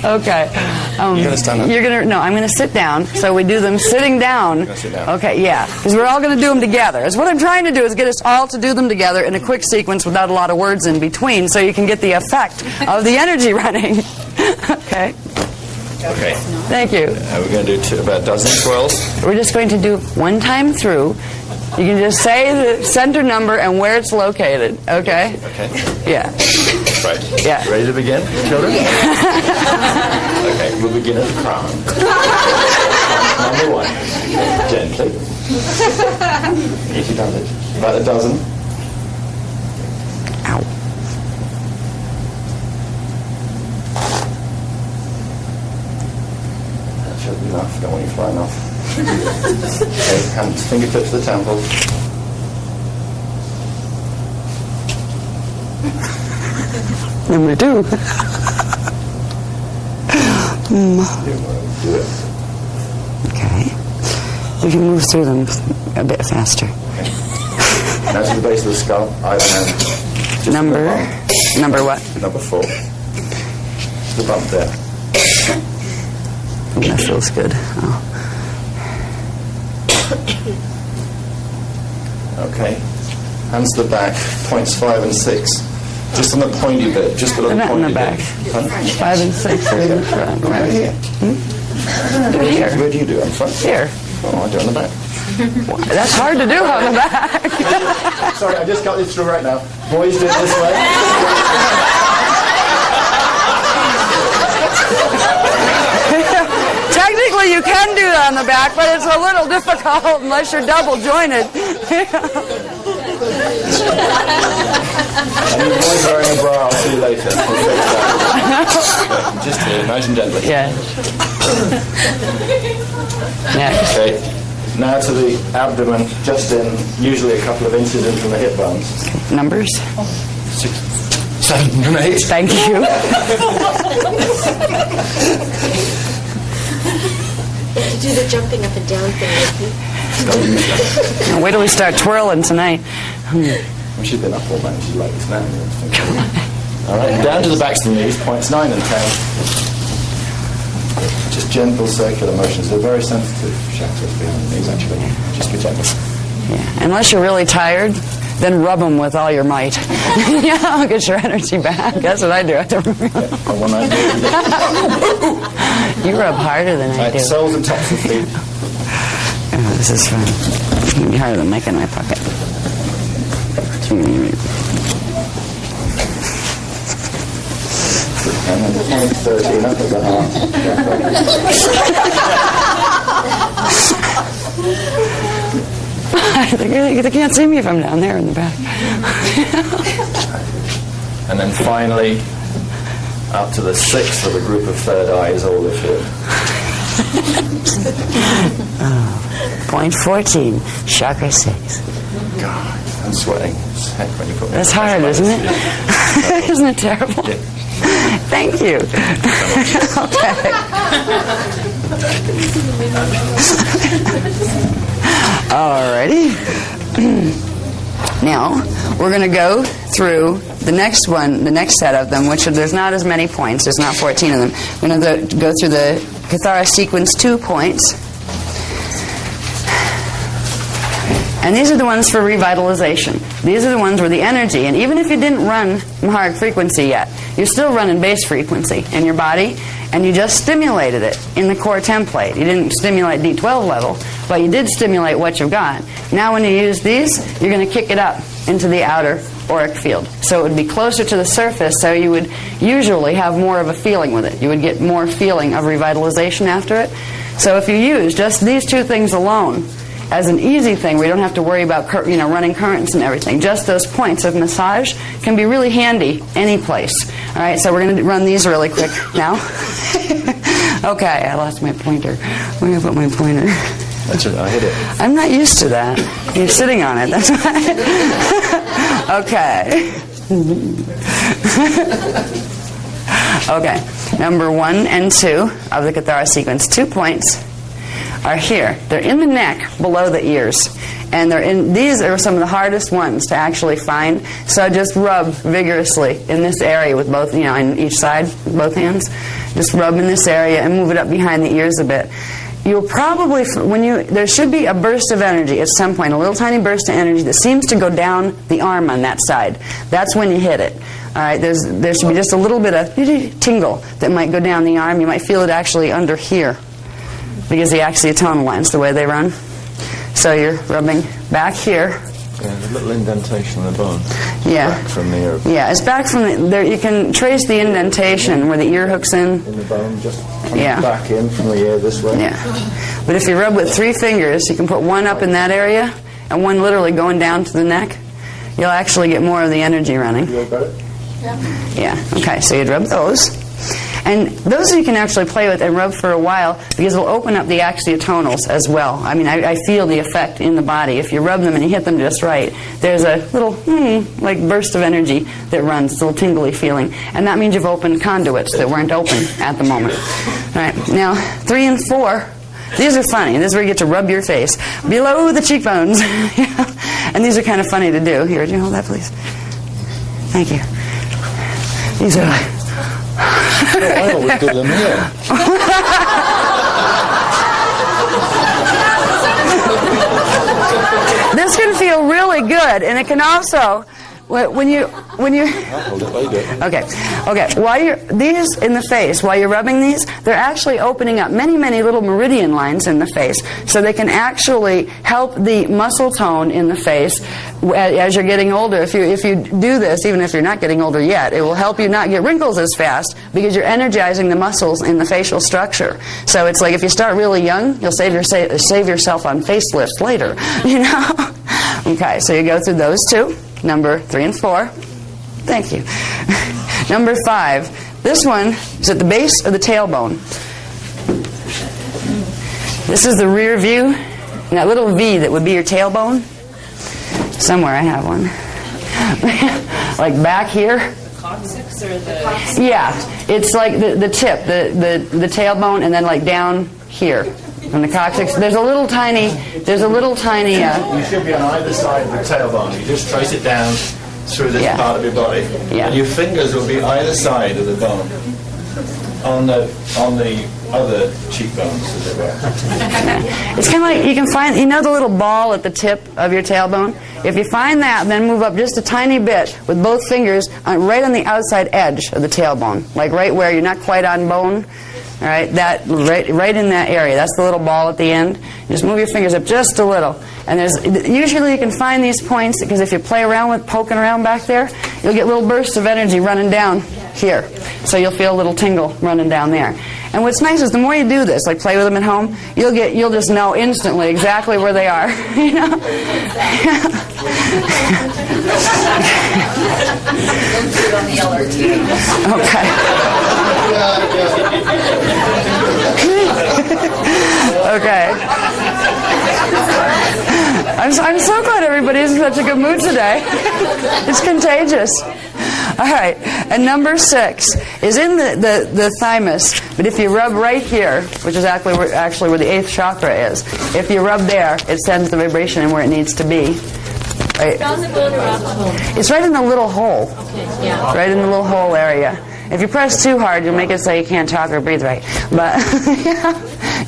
Okay. You're going to stand up? No, I'm going to sit down. So we do them sitting down. You're going to sit down. Okay, yeah. Because we're all going to do them together. As what I'm trying to do is get us all to do them together in a quick sequence without a lot of words in between, so you can get the effect of the energy running. Okay. Okay. Thank you. We're going to do about a dozen swirls. We're just going to do one time through. You can just say the center number and where it's located. Okay? Okay. Yeah. Right. Yeah. Ready to begin, children? Okay, we'll begin at the crown. Number 1. Gently. Easy does it. About a dozen. Ow. Gently enough, don't want you flying off. Okay, hands, fingertips to the temples. Number 2. Do it. Okay. We can move through them a bit faster. Now to the base of the skull, either hand. Just Number what? Number 4. The bump there. Oh, that feels good. Oh. Okay. Hands to the back, points 5 and 6. Just on the pointy bit, just below They're the not in pointy the back. bit. Huh? 5 and 6 are in the front. Right here. Here. Where do you do it? On the front? Here. Oh, I do it on the back. That's hard to do on the back. Sorry, I just got this through right now. Boys do it this way. Technically, you can do that on the back, but it's a little difficult unless you're double jointed. And your boys wearing a bra, I'll see you later. Just here, nice and gently. Yeah. Next. Okay. Now to the abdomen, just in, usually a couple of inches in from the hip bones. Numbers. 6, 7, and 8. Thank you. To do the jumping up and down thing with me. Now, wait till we start twirling tonight. She's been up all night, she's like this now. All right, down to the backs of the knees, points 9 and 10. Just gentle circular motions. They're very sensitive chakras behind the knees, actually. Just be gentle. Yeah. Unless you're really tired, then rub them with all your might. Yeah, get your energy back. That's what I do. And one I do. You rub harder than I Right, do. soles and tops of feet. Oh, this is fun. It's going to be harder than making my pocket. And then point 13 up at the heart. They can't see me if I'm down there in the back. And then finally, up to the 6th of a group of third eyes, all lifted. Point 14, chakra 6. God, I'm sweating. It's heck when you put me That's in the hard, place. isn't it? Yeah. Isn't it terrible? Yeah. Thank you. Okay. Alrighty. Now, we're going to go through the next one, the next set of them, which there's not as many points. There's not 14 of them. We're going to go through the Kathara sequence 2 points. And these are the ones for revitalization. These are the ones where the energy, and even if you didn't run Maharic frequency yet, you're still running base frequency in your body, and you just stimulated it in the core template. You didn't stimulate D12 level, but you did stimulate what you've got. Now when you use these, you're going to kick it up into the outer auric field. So it would be closer to the surface, so you would usually have more of a feeling with it. You would get more feeling of revitalization after it. So if you use just these 2 things alone, as an easy thing, we don't have to worry about running currents and everything. Just those points of massage can be really handy any place. All right, so we're going to run these really quick now. Okay, I lost my pointer. Where do I put my pointer? That's it, I hit it. I'm not used to that. You're sitting on it, that's why. Okay. Okay, number 1 and 2 of the Kathara sequence, 2 points are here. They're in the neck, below the ears. And these are some of the hardest ones to actually find. So just rub vigorously in this area with both, on each side, both hands. Just rub in this area and move it up behind the ears a bit. You'll probably, there should be a burst of energy at some point, a little tiny burst of energy that seems to go down the arm on that side. That's when you hit it. All right, there should be just a little bit of tingle that might go down the arm. You might feel it actually under here, because the axiotonal lines, the way they run. So you're rubbing back here. Yeah, there's a little indentation in the bone. Yeah. Back from the ear. Yeah, it's back from there. You can trace the indentation where the ear hooks in. In the bone, just coming Yeah. back in from the ear this way. Yeah. But if you rub with 3 fingers, you can put one up in that area and one literally going down to the neck. You'll actually get more of the energy running. You all got it? Yeah. Okay, so you'd rub those. And those you can actually play with and rub for a while because it'll open up the axiotonals as well. I mean, I feel the effect in the body. If you rub them and you hit them just right, there's a little like burst of energy that runs. It's a little tingly feeling. And that means you've opened conduits that weren't open at the moment. All right. Now, 3 and 4. These are funny. This is where you get to rub your face below the cheekbones. And these are kind of funny to do. Here, would you hold that, please? Thank you. These are like... I always do them here. This can feel really good, and it can also... When you Hold it like that. okay. While you're these in the face, while you're rubbing these, they're actually opening up many little meridian lines in the face, so they can actually help the muscle tone in the face as you're getting older. If you do this, even if you're not getting older yet, it will help you not get wrinkles as fast because you're energizing the muscles in the facial structure. So it's like if you start really young, you'll save yourself on facelifts later. You know. Okay, so you go through those two. Number 3 and 4. Thank you. Number 5. This one is at the base of the tailbone. This is the rear view. And that little V that would be your tailbone. Somewhere I have one. Like back here. Coccyx or the... Yeah. It's like the tip, the tailbone, and then like down here. On the coccyx, there's a little tiny. You should be on either side of the tailbone. You just trace it down through this part of your body. Yeah. And your fingers will be either side of the bone. On the other cheekbones, as it were. It's kind of like you can find, you know, the little ball at the tip of your tailbone? If you find that, then move up just a tiny bit with both fingers right on the outside edge of the tailbone, like right where you're not quite on bone. All right, that right in that area. That's the little ball at the end. You just move your fingers up just a little. And usually you can find these points because if you play around with poking around back there, you'll get little bursts of energy running down here. So you'll feel a little tingle running down there. And what's nice is the more you do this, like play with them at home, you'll just know instantly exactly where they are. You know? On the LRT. Okay. I'm so glad everybody's in such a good mood today. It's contagious. All right. And number 6 is in the thymus, but if you rub right here, which is actually where the 8th chakra is, if you rub there, it sends the vibration in where it needs to be. Right. It's right in the little hole. Okay, yeah. Right in the little hole area. If you press too hard, you'll make it so you can't talk or breathe right. But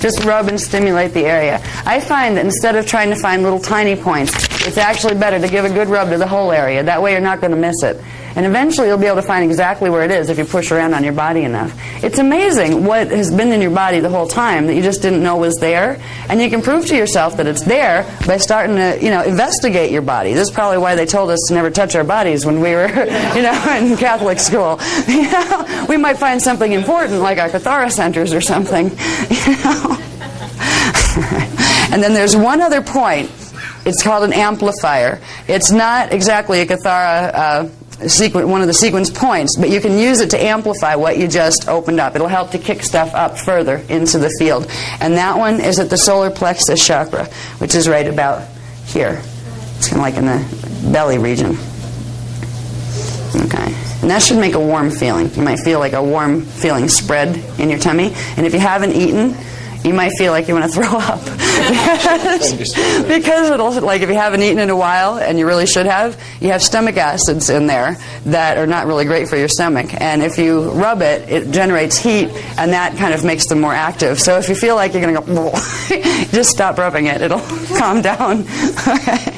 just rub and stimulate the area. I find that instead of trying to find little tiny points, it's actually better to give a good rub to the whole area. That way you're not going to miss it. And eventually you'll be able to find exactly where it is if you push around on your body enough. It's amazing what has been in your body the whole time that you just didn't know was there. And you can prove to yourself that it's there by starting to, investigate your body. This is probably why they told us to never touch our bodies when we were, in Catholic school. We might find something important like our Kathara centers or something. And then there's one other point. It's called an amplifier. It's not exactly a Kathara one of the sequence points, but you can use it to amplify what you just opened up. It'll help to kick stuff up further into the field. And that one is at the solar plexus chakra, which is right about here. It's kind of like in the belly region. Okay. And that should make a warm feeling. You might feel like a warm feeling spread in your tummy. And if you haven't eaten, you might feel like you want to throw up. Because it'll, like if you haven't eaten in a while, and you really should have, you have stomach acids in there that are not really great for your stomach. And if you rub it, it generates heat, and that kind of makes them more active. So if you feel like you're going to go, just stop rubbing it. It'll calm down. Okay.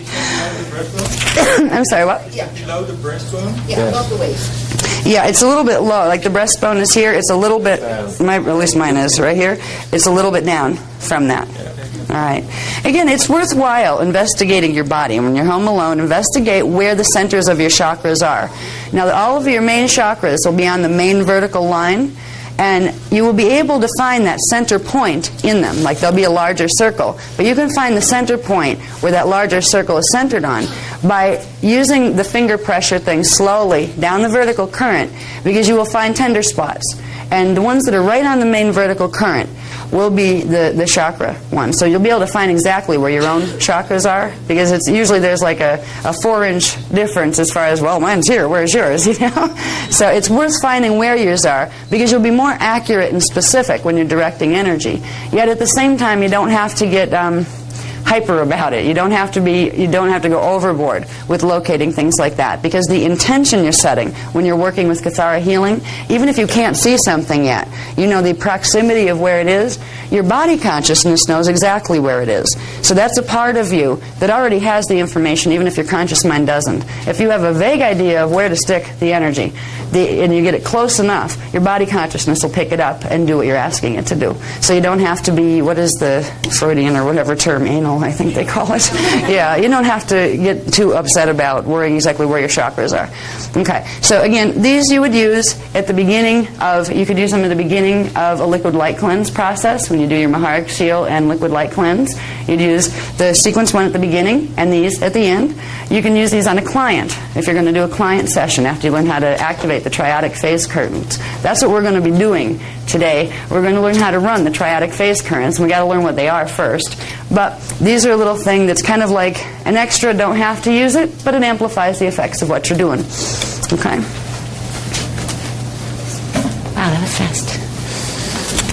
I'm sorry, what? Below the breastbone? Yeah, above the waist. Yeah, it's a little bit low. Like the breastbone is here. It's a little bit, at least mine is right here. It's a little bit down from that. All right. Again, it's worthwhile investigating your body. When you're home alone, investigate where the centers of your chakras are. Now, all of your main chakras will be on the main vertical line, and you will be able to find that center point in them. Like there'll be a larger circle. But you can find the center point where that larger circle is centered on by using the finger pressure thing slowly down the vertical current, because you will find tender spots. And the ones that are right on the main vertical current will be the chakra ones. So you'll be able to find exactly where your own chakras are, because it's usually there's like a 4-inch difference as far as, well, mine's here, where's yours, you know? So it's worth finding where yours are, because you'll be more accurate and specific when you're directing energy. Yet at the same time, you don't have to get hyper about it. You don't have to go overboard with locating things like that, because the intention you're setting when you're working with Kathara healing, even if you can't see something yet, you know the proximity of where it is. Your body consciousness knows exactly where it is. So that's a part of you that already has the information, even if your conscious mind doesn't. If you have a vague idea of where to stick the energy, and you get it close enough, your body consciousness will pick it up and do what you're asking it to do. So you don't have to be, what is the Freudian or whatever term, anal, I think they call it. Yeah, you don't have to get too upset about worrying exactly where your chakras are. Okay, so again, these you would use at the beginning of, you could use them at the beginning of a liquid light cleanse process when you do your Maharic seal and liquid light cleanse. You'd use the sequence one at the beginning and these at the end. You can use these on a client if you're going to do a client session after you learn how to activate the triadic phase currents. That's what we're going to be doing today. We're going to learn how to run the triadic phase currents, and we got to learn what they are first. But these are a little thing that's kind of like an extra, don't have to use it, but it amplifies the effects of what you're doing. Okay. Wow, that was fast.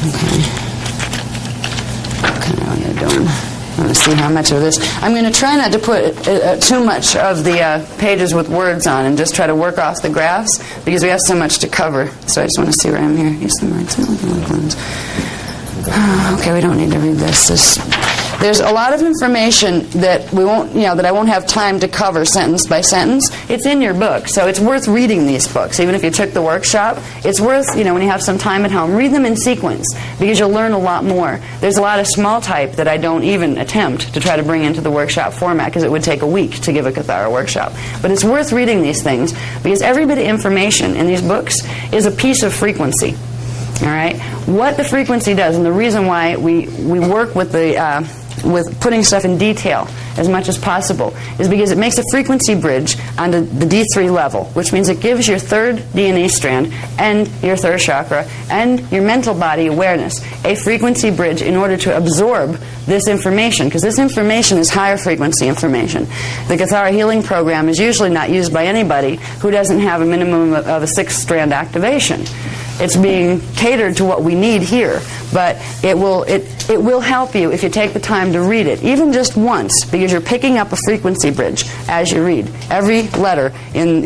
Okay. What am I doing? I want to see how much of this. I'm going to try not to put too much of the pages with words on, and just try to work off the graphs, because we have so much to cover. So I just want to see where I'm here. Use the words. Okay, we don't need to read this. There's a lot of information that we won't, that I won't have time to cover sentence by sentence. It's in your book, so it's worth reading these books. Even if you took the workshop, it's worth, when you have some time at home, read them in sequence, because you'll learn a lot more. There's a lot of small type that I don't even attempt to try to bring into the workshop format, because it would take a week to give a Kathara workshop. But it's worth reading these things, because every bit of information in these books is a piece of frequency. All right, what the frequency does, and the reason why we work with with putting stuff in detail as much as possible, is because it makes a frequency bridge onto the D3 level, which means it gives your third DNA strand and your third chakra and your mental body awareness a frequency bridge in order to absorb this information, because this information is higher frequency information. The Kathara healing program is usually not used by anybody who doesn't have a minimum of a 6-strand activation. It's being catered to what we need here, but it will help you if you take the time to read it, even just once, because you're picking up a frequency bridge as you read. Every letter in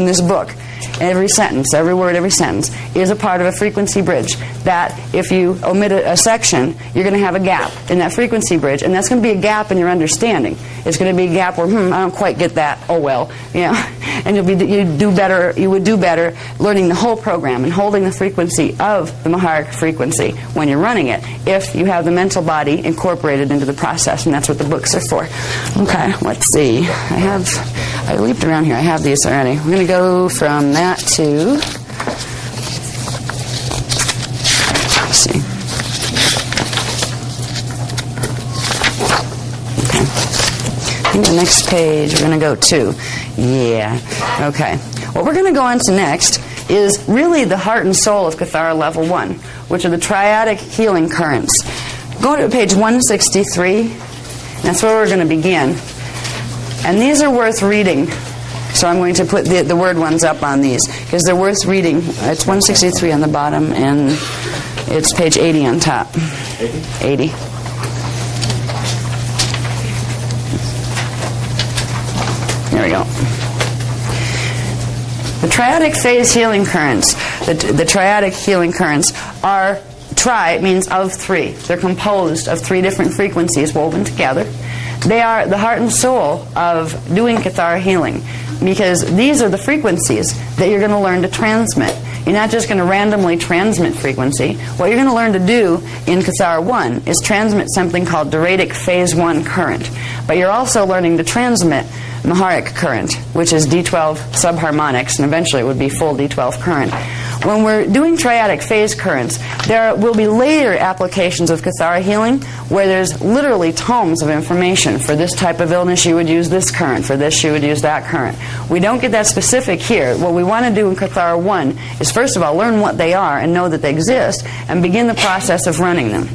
this book, every sentence, every word, every sentence is a part of a frequency bridge that if you omit a section, you're going to have a gap in that frequency bridge, and that's going to be a gap in your understanding. It's going to be a gap where, I don't quite get that, oh well, and you would do better learning the whole program and holding the frequency of the Maharic frequency when you're running it, if you have the mental body incorporated into the process, and that's what the books are for. Okay, let's see. I leaped around here. I have these already. We're going to go from that to, let's see. Okay. I think the next page we're going to go to. Yeah. Okay. What we're going to go on to next is really the heart and soul of Kathara Level 1, which are the triadic healing currents. Go to page 163. That's where we're going to begin. And these are worth reading. So I'm going to put the word ones up on these, because they're worth reading. It's 163 on the bottom, and it's page 80 on top. 80. There we go. The triadic phase healing currents. The triadic healing currents are tri means of 3. They're composed of 3 different frequencies woven together. They are the heart and soul of doing Kathara healing, because these are the frequencies that you're going to learn to transmit. You're not just going to randomly transmit frequency. What you're going to learn to do in Kathara 1 is transmit something called Doradic Phase 1 current. But you're also learning to transmit Maharic current, which is D12 subharmonics, and eventually it would be full D12 current. when we're doing triadic phase currents, there will be later applications of Kathara healing where there's literally tomes of information. For this type of illness, you would use this current. For this, you would use that current. We don't get that specific here. What we want to do in Kathara 1 is, first of all, learn what they are and know that they exist and begin the process of running them.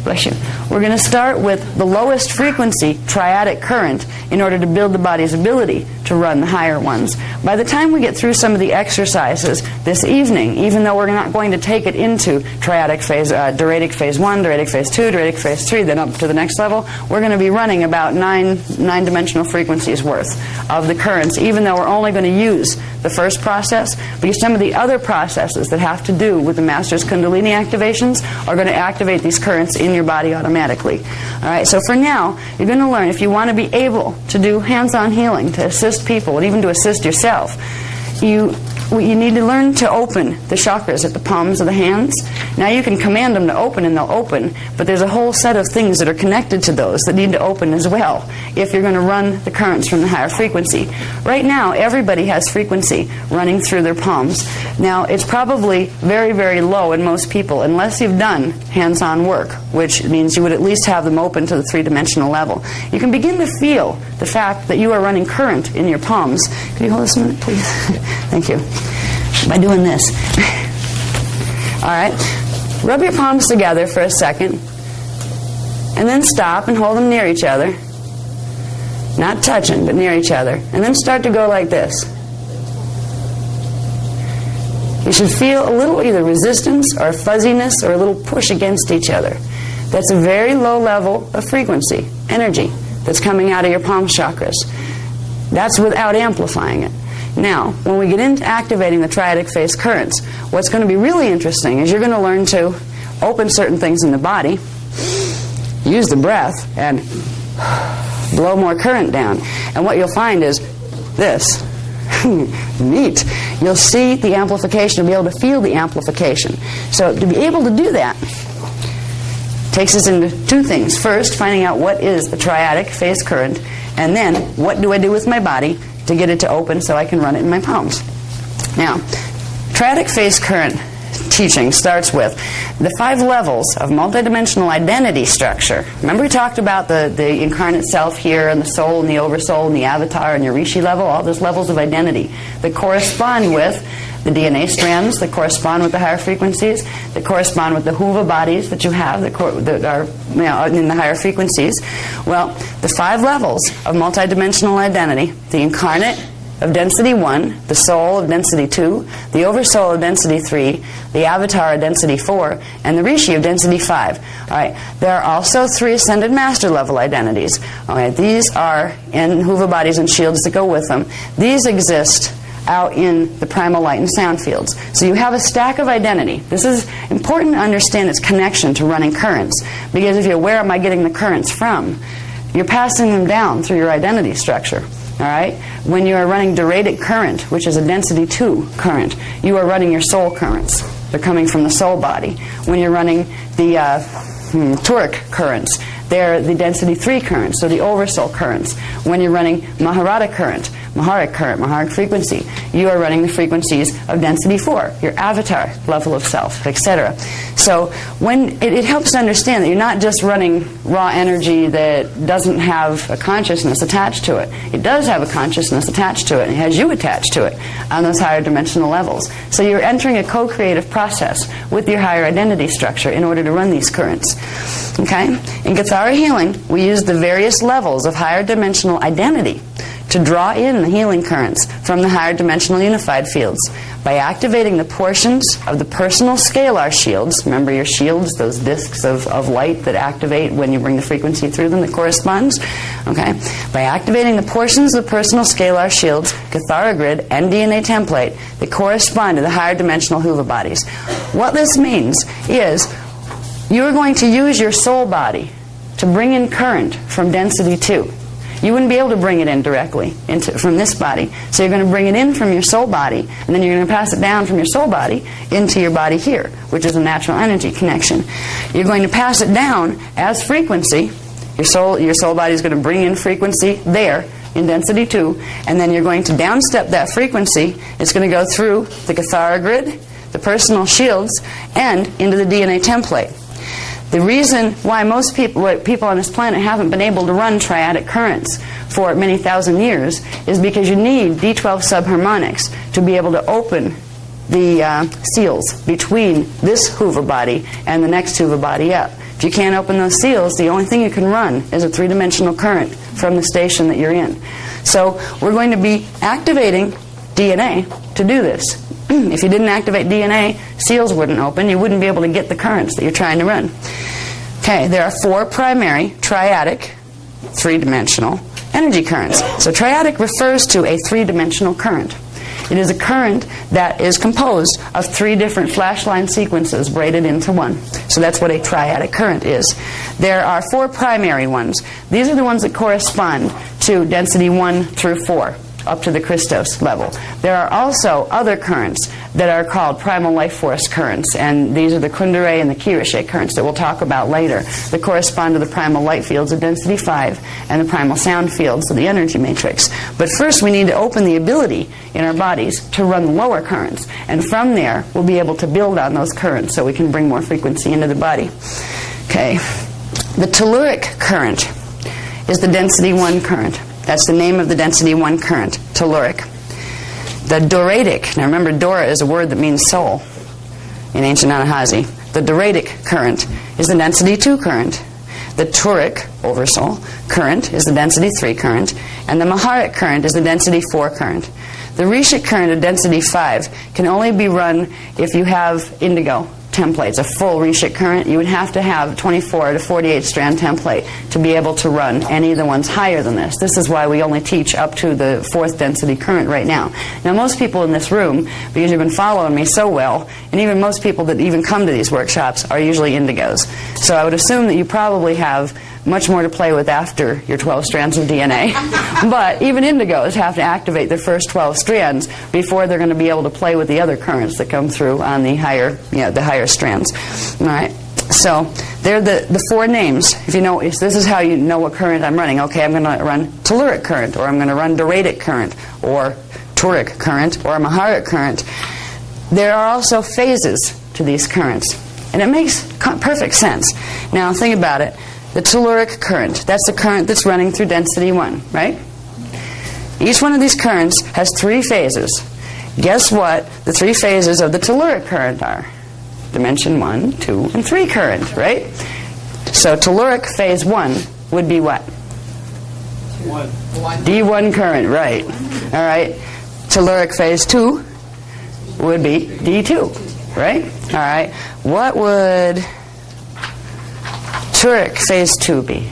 Bless you. We're going to start with the lowest frequency triadic current in order to build the body's ability to run the higher ones. By the time we get through some of the exercises this evening, even though we're not going to take it into triadic phase, diuretic phase 1, diuretic phase 2, diuretic phase 3, then up to the next level, we're going to be running about nine-dimensional frequencies worth of the currents, even though we're only going to use the first process, because some of the other processes that have to do with the Master's Kundalini activations are going to activate these currents in your body automatically. All right, so for now, you're going to learn, if you want to be able to do hands-on healing, to assist people, and even to assist yourself, you need to learn to open the chakras at the palms of the hands. Now you can command them to open and they'll open, but there's a whole set of things that are connected to those that need to open as well if you're going to run the currents from the higher frequency. Right now, everybody has frequency running through their palms. Now, it's probably very, very low in most people, unless you've done hands-on work, which means you would at least have them open to the three-dimensional level. You can begin to feel the fact that you are running current in your palms. Could you hold this a minute, please? Thank you. By doing this. All right. Rub your palms together for a second. And then stop and hold them near each other. Not touching, but near each other. And then start to go like this. You should feel a little either resistance or fuzziness or a little push against each other. That's a very low level of frequency, energy, that's coming out of your palm chakras. That's without amplifying it. Now, when we get into activating the triadic phase currents, what's going to be really interesting is you're going to learn to open certain things in the body, use the breath, and blow more current down. And what you'll find is this. Neat. You'll see the amplification, you'll be able to feel the amplification. So to be able to do that takes us into two things. First, finding out what is a triadic phase current, and then what do I do with my body to get it to open so I can run it in my palms. Now, triadic phase current teaching starts with the 5 levels of multidimensional identity structure. Remember we talked about the incarnate self here, and the soul, and the oversoul, and the avatar, and your rishi level, all those levels of identity that correspond with the DNA strands, that correspond with the higher frequencies, that correspond with the huva bodies that you have that are in the higher frequencies. Well, the 5 levels of multidimensional identity, the incarnate of density 1, the soul of density 2, the oversoul of density 3, the avatar of density 4, and the rishi of density 5. All right. There are also 3 ascended master level identities. All right. These are in huva bodies and shields that go with them. These exist out in the primal light and sound fields. So you have a stack of identity. This is important to understand its connection to running currents, because if you're where am I getting the currents from, you're passing them down through your identity structure. All right? When you are running diuretic current, which is a density 2 current, you are running your soul currents. They're coming from the soul body. When you're running the toric currents, they're the density 3 currents, so the oversoul currents. When you're running Maharata current, Maharic frequency, you are running the frequencies of density 4, your avatar level of self, etc. So when it helps to understand that you're not just running raw energy that doesn't have a consciousness attached to it. It does have a consciousness attached to it, and it has you attached to it on those higher dimensional levels. So you're entering a co-creative process with your higher identity structure in order to run these currents. Okay? In Kathara healing, we use the various levels of higher dimensional identity to draw in the healing currents from the higher dimensional unified fields by activating the portions of the personal scalar shields. Remember your shields, those discs of light that activate when you bring the frequency through them that corresponds? Okay. By activating the portions of the personal scalar shields, Kathara grid, and DNA template that correspond to the higher dimensional huva bodies. What this means is you're going to use your soul body to bring in current from density 2. You wouldn't be able to bring it in directly from this body. So you're going to bring it in from your soul body, and then you're going to pass it down from your soul body into your body here, which is a natural energy connection. You're going to pass it down as frequency. Your soul body is going to bring in frequency there in density 2, and then you're going to downstep that frequency. It's going to go through the Kathara grid, the personal shields, and into the DNA template. The reason why most people on this planet haven't been able to run triadic currents for many thousand years is because you need D12 subharmonics to be able to open the seals between this Hoover body and the next Hoover body up. If you can't open those seals, the only thing you can run is a three-dimensional current from the station that you're in. So we're going to be activating DNA to do this. If you didn't activate DNA, seals wouldn't open. You wouldn't be able to get the currents that you're trying to run. Okay, there are 4 primary triadic, three-dimensional energy currents. So triadic refers to a three-dimensional current. It is a current that is composed of 3 different flash line sequences braided into one. So that's what a triadic current is. There are 4 primary ones. These are the ones that correspond to density 1 through 4, up to the Christos level. There are also other currents that are called primal life force currents, and these are the Kundera and the Kiriche currents that we'll talk about later, that correspond to the primal light fields of density 5 and the primal sound fields of the energy matrix. But first we need to open the ability in our bodies to run the lower currents, and from there we'll be able to build on those currents so we can bring more frequency into the body. Okay, the telluric current is the density 1 current. That's the name of the density 1 current, telluric. The doratic, now remember Dora is a word that means soul in ancient Anahazi. The doratic current is the density 2 current. The turic, oversoul, current is the density 3 current. And the maharic current is the density 4 current. The rishik current of density 5 can only be run if you have indigo templates, a full rishik current. You would have to have 24 to 48 strand template to be able to run any of the ones higher than this. This is why we only teach up to the 4th density current right now. Now most people in this room, because you've been following me so well, and even most people that even come to these workshops are usually indigos. So I would assume that you probably have much more to play with after your 12 strands of DNA. But even indigos have to activate their first 12 strands before they're going to be able to play with the other currents that come through on the higher strands. All right. So they're the 4 names. If you know, this is how you know what current I'm running. Okay, I'm going to run telluric current, or I'm going to run doratic current, or turic current, or maharic current. There are also phases to these currents, and it makes perfect sense. Now think about it. The telluric current, that's the current that's running through density 1, right? Each one of these currents has 3 phases. Guess what the 3 phases of the telluric current are? Dimension 1, 2, and 3 current, right? So telluric phase 1 would be what? D1 current, right. All right. Telluric phase 2 would be D2, right? All right. What would turic phase 2 be?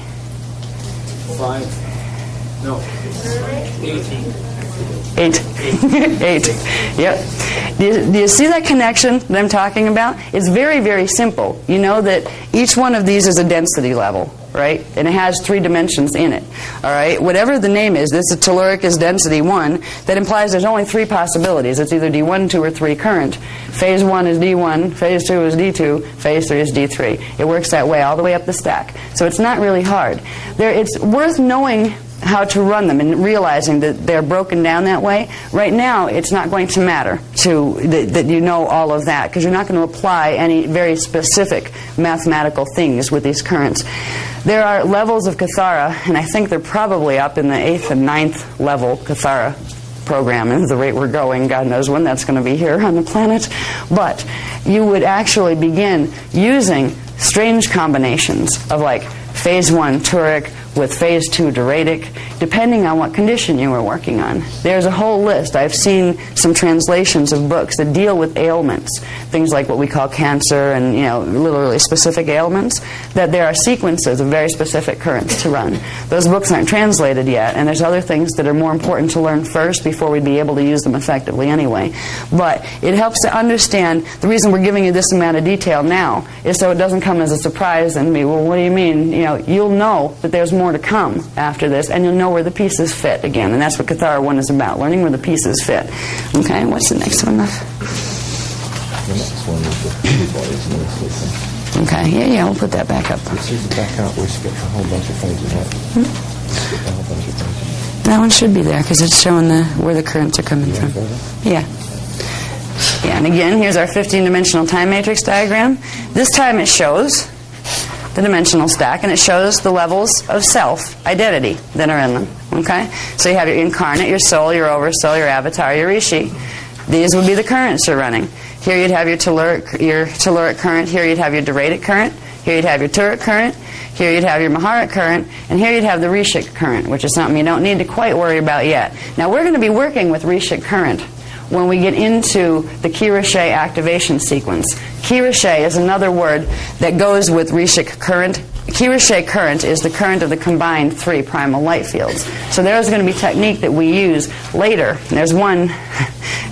5. No. 8. 8. Yep. Do you see that connection that I'm talking about? It's very, very simple. You know that each one of these is a density level, right? And it has 3 dimensions in it. All right? Whatever the name is, this is telluric is density 1. That implies there's only 3 possibilities. It's either D1, 2, or 3 current. Phase 1 is D1, phase 2 is D2, phase 3 is D3. It works that way all the way up the stack. So it's not really hard. It's worth knowing how to run them and realizing that they're broken down that way. Right now, it's not going to matter that you know all of that, because you're not going to apply any very specific mathematical things with these currents. There are levels of Kathara, and I think they're probably up in the 8th and 9th level Kathara program. And at the rate we're going, God knows when that's going to be here on the planet. But you would actually begin using strange combinations of like phase 1 turic with phase 2 doratic, depending on what condition you were working on. There's a whole list. I've seen some translations of books that deal with ailments, things like what we call cancer and, literally specific ailments, that there are sequences of very specific currents to run. Those books aren't translated yet, and there's other things that are more important to learn first before we'd be able to use them effectively anyway. But it helps to understand. The reason we're giving you this amount of detail now is so it doesn't come as a surprise and be, well, what do you mean? You'll know that there's more to come after this, and you'll know where the pieces fit again. And that's what Kathara 1 is about, learning where the pieces fit. Okay, what's the next one? The next one is the bodies in this system. Okay, yeah, we'll put that back up. This is back up, we skipped a whole bunch of phases out. Skipped a whole bunch of phases. That one should be there, because it's showing where the currents are coming from. Yeah. Yeah, and again, here's our 15-dimensional time matrix diagram. This time it shows the dimensional stack, and it shows the levels of self-identity that are in them. Okay? So you have your incarnate, your soul, your oversoul, your avatar, your rishi. These would be the currents you're running. Here you'd have your telluric current. Here you'd have your Doradic current. Here you'd have your Turic current. Here you'd have your Maharic current. And here you'd have the Rishik current, which is something you don't need to quite worry about yet. Now, we're going to be working with Rishik current when we get into the Kirashe activation sequence. Kirashe is another word that goes with Rishik current. Kirashe current is the current of the combined 3 primal light fields. So there's going to be technique that we use later. There's one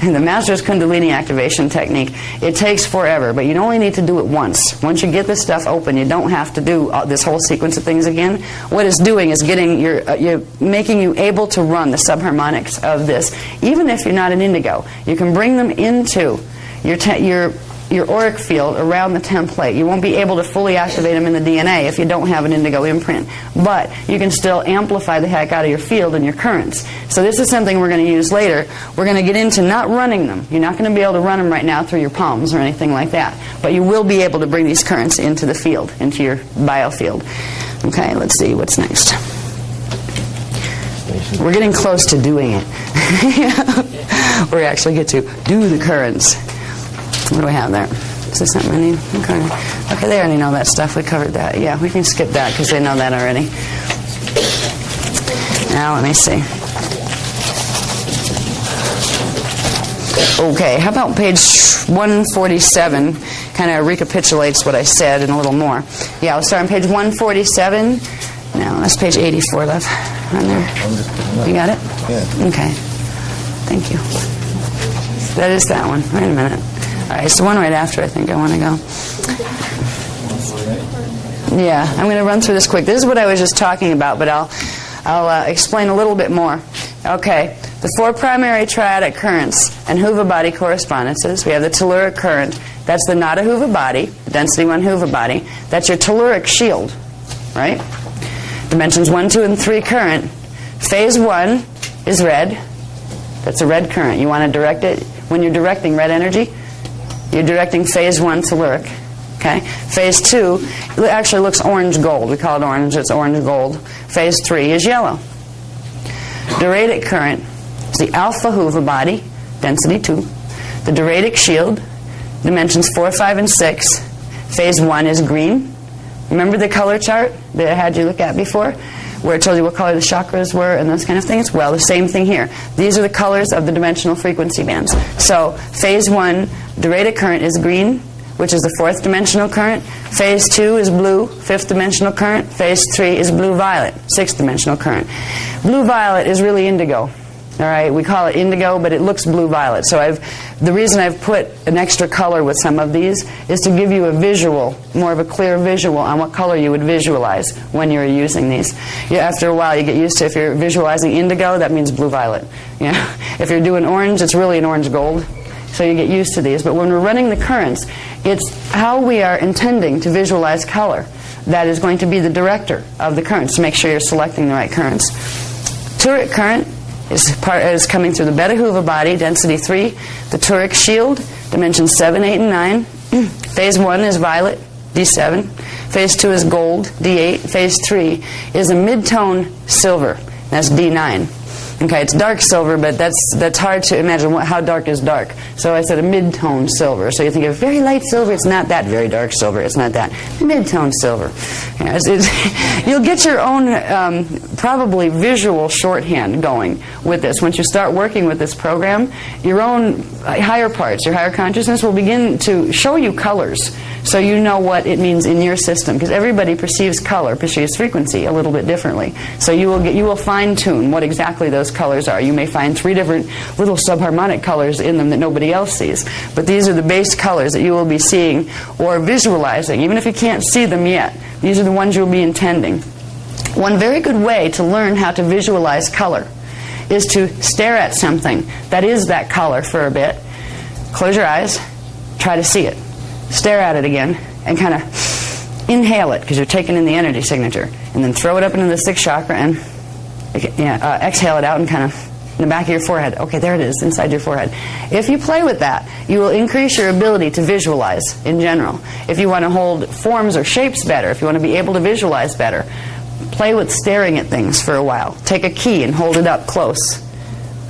in the Master's Kundalini activation technique. It takes forever, but you only need to do it once. Once you get this stuff open, you don't have to do this whole sequence of things again. What it's doing is getting you're making you able to run the subharmonics of this. Even if you're not an indigo, you can bring them into your auric field around the template. You won't be able to fully activate them in the DNA if you don't have an indigo imprint. But you can still amplify the heck out of your field and your currents. So this is something we're going to use later. We're going to get into not running them. You're not going to be able to run them right now through your palms or anything like that. But you will be able to bring these currents into the field, into your biofield. Okay, let's see what's next. We're getting close to doing it. We actually get to do the currents. What do we have there? Is this something I need? Okay, they already know that stuff. We covered that. Yeah, we can skip that because they know that already. Now, let me see. Okay, how about page 147? Kind of recapitulates what I said and a little more. Yeah, I'll start on page 147. Now, that's page 84 left. On there. You got it? Yeah. Okay. Thank you. That is that one. Wait a minute. All right, it's the one right after I think I want to go. Yeah, I'm going to run through this quick. This is what I was just talking about, but I'll explain a little bit more. Okay, the 4 primary triadic currents and Huva body correspondences. We have the telluric current. That's the Nada Huva body, the density 1 Huva body. That's your telluric shield, right? Dimensions 1, 2, and 3 current. Phase 1 is red. That's a red current. You want to direct it. When you're directing red energy, you're directing phase 1 telluric. Okay? Phase 2 it actually looks orange-gold. We call it orange. It's orange-gold. Phase 3 is yellow. Doradic current is the alpha Huva body, density 2. The Doradic shield, dimensions 4, 5, and 6. Phase 1 is green. Remember the color chart that I had you look at before, where it told you what color the chakras were and those kind of things? Well, the same thing here. These are the colors of the dimensional frequency bands. So, phase 1, Doradic current is green, which is the 4th dimensional current. Phase 2 is blue, 5th dimensional current. Phase 3 is blue-violet, 6th dimensional current. Blue-violet is really indigo. All right, we call it indigo, but it looks blue-violet. So the reason I've put an extra color with some of these is to give you a visual, more of a clear visual on what color you would visualize when you're using these. After a while, you get used to, if you're visualizing indigo, that means blue-violet. If you're doing orange, it's really an orange-gold. So you get used to these. But when we're running the currents, it's how we are intending to visualize color that is going to be the director of the currents, to make sure you're selecting the right currents. Turic current is coming through the Beta Huva body, density 3, the Turic shield, dimensions 7, 8, and 9. Phase 1 is violet, D7. Phase 2 is gold, D8. Phase 3 is a mid-tone silver, that's D9. Okay, it's dark silver, but that's hard to imagine. How dark is dark? So I said a mid-tone silver. So you think of very light silver, it's not that very dark silver. It's not that. Mid-tone silver. You'll get your own probably visual shorthand going with this. Once you start working with this program, your own higher parts, your higher consciousness will begin to show you colors, so you know what it means in your system, because everybody perceives color, perceives frequency a little bit differently. So you will fine-tune what exactly those colors are. You may find 3 different little subharmonic colors in them that nobody else sees. But these are the base colors that you will be seeing or visualizing, even if you can't see them yet. These are the ones you'll be intending. One very good way to learn how to visualize color is to stare at something that is that color for a bit. Close your eyes, try to see it. Stare at it again, and kind of inhale it, because you're taking in the energy signature, and then throw it up into the 6th chakra, and exhale it out and kind of In the back of your forehead. Okay, there it is, inside your forehead. If you play with that, you will increase your ability to visualize in general. If you want to hold forms or shapes better, if you want to be able to visualize better, play with staring at things for a while. Take a key and hold it up close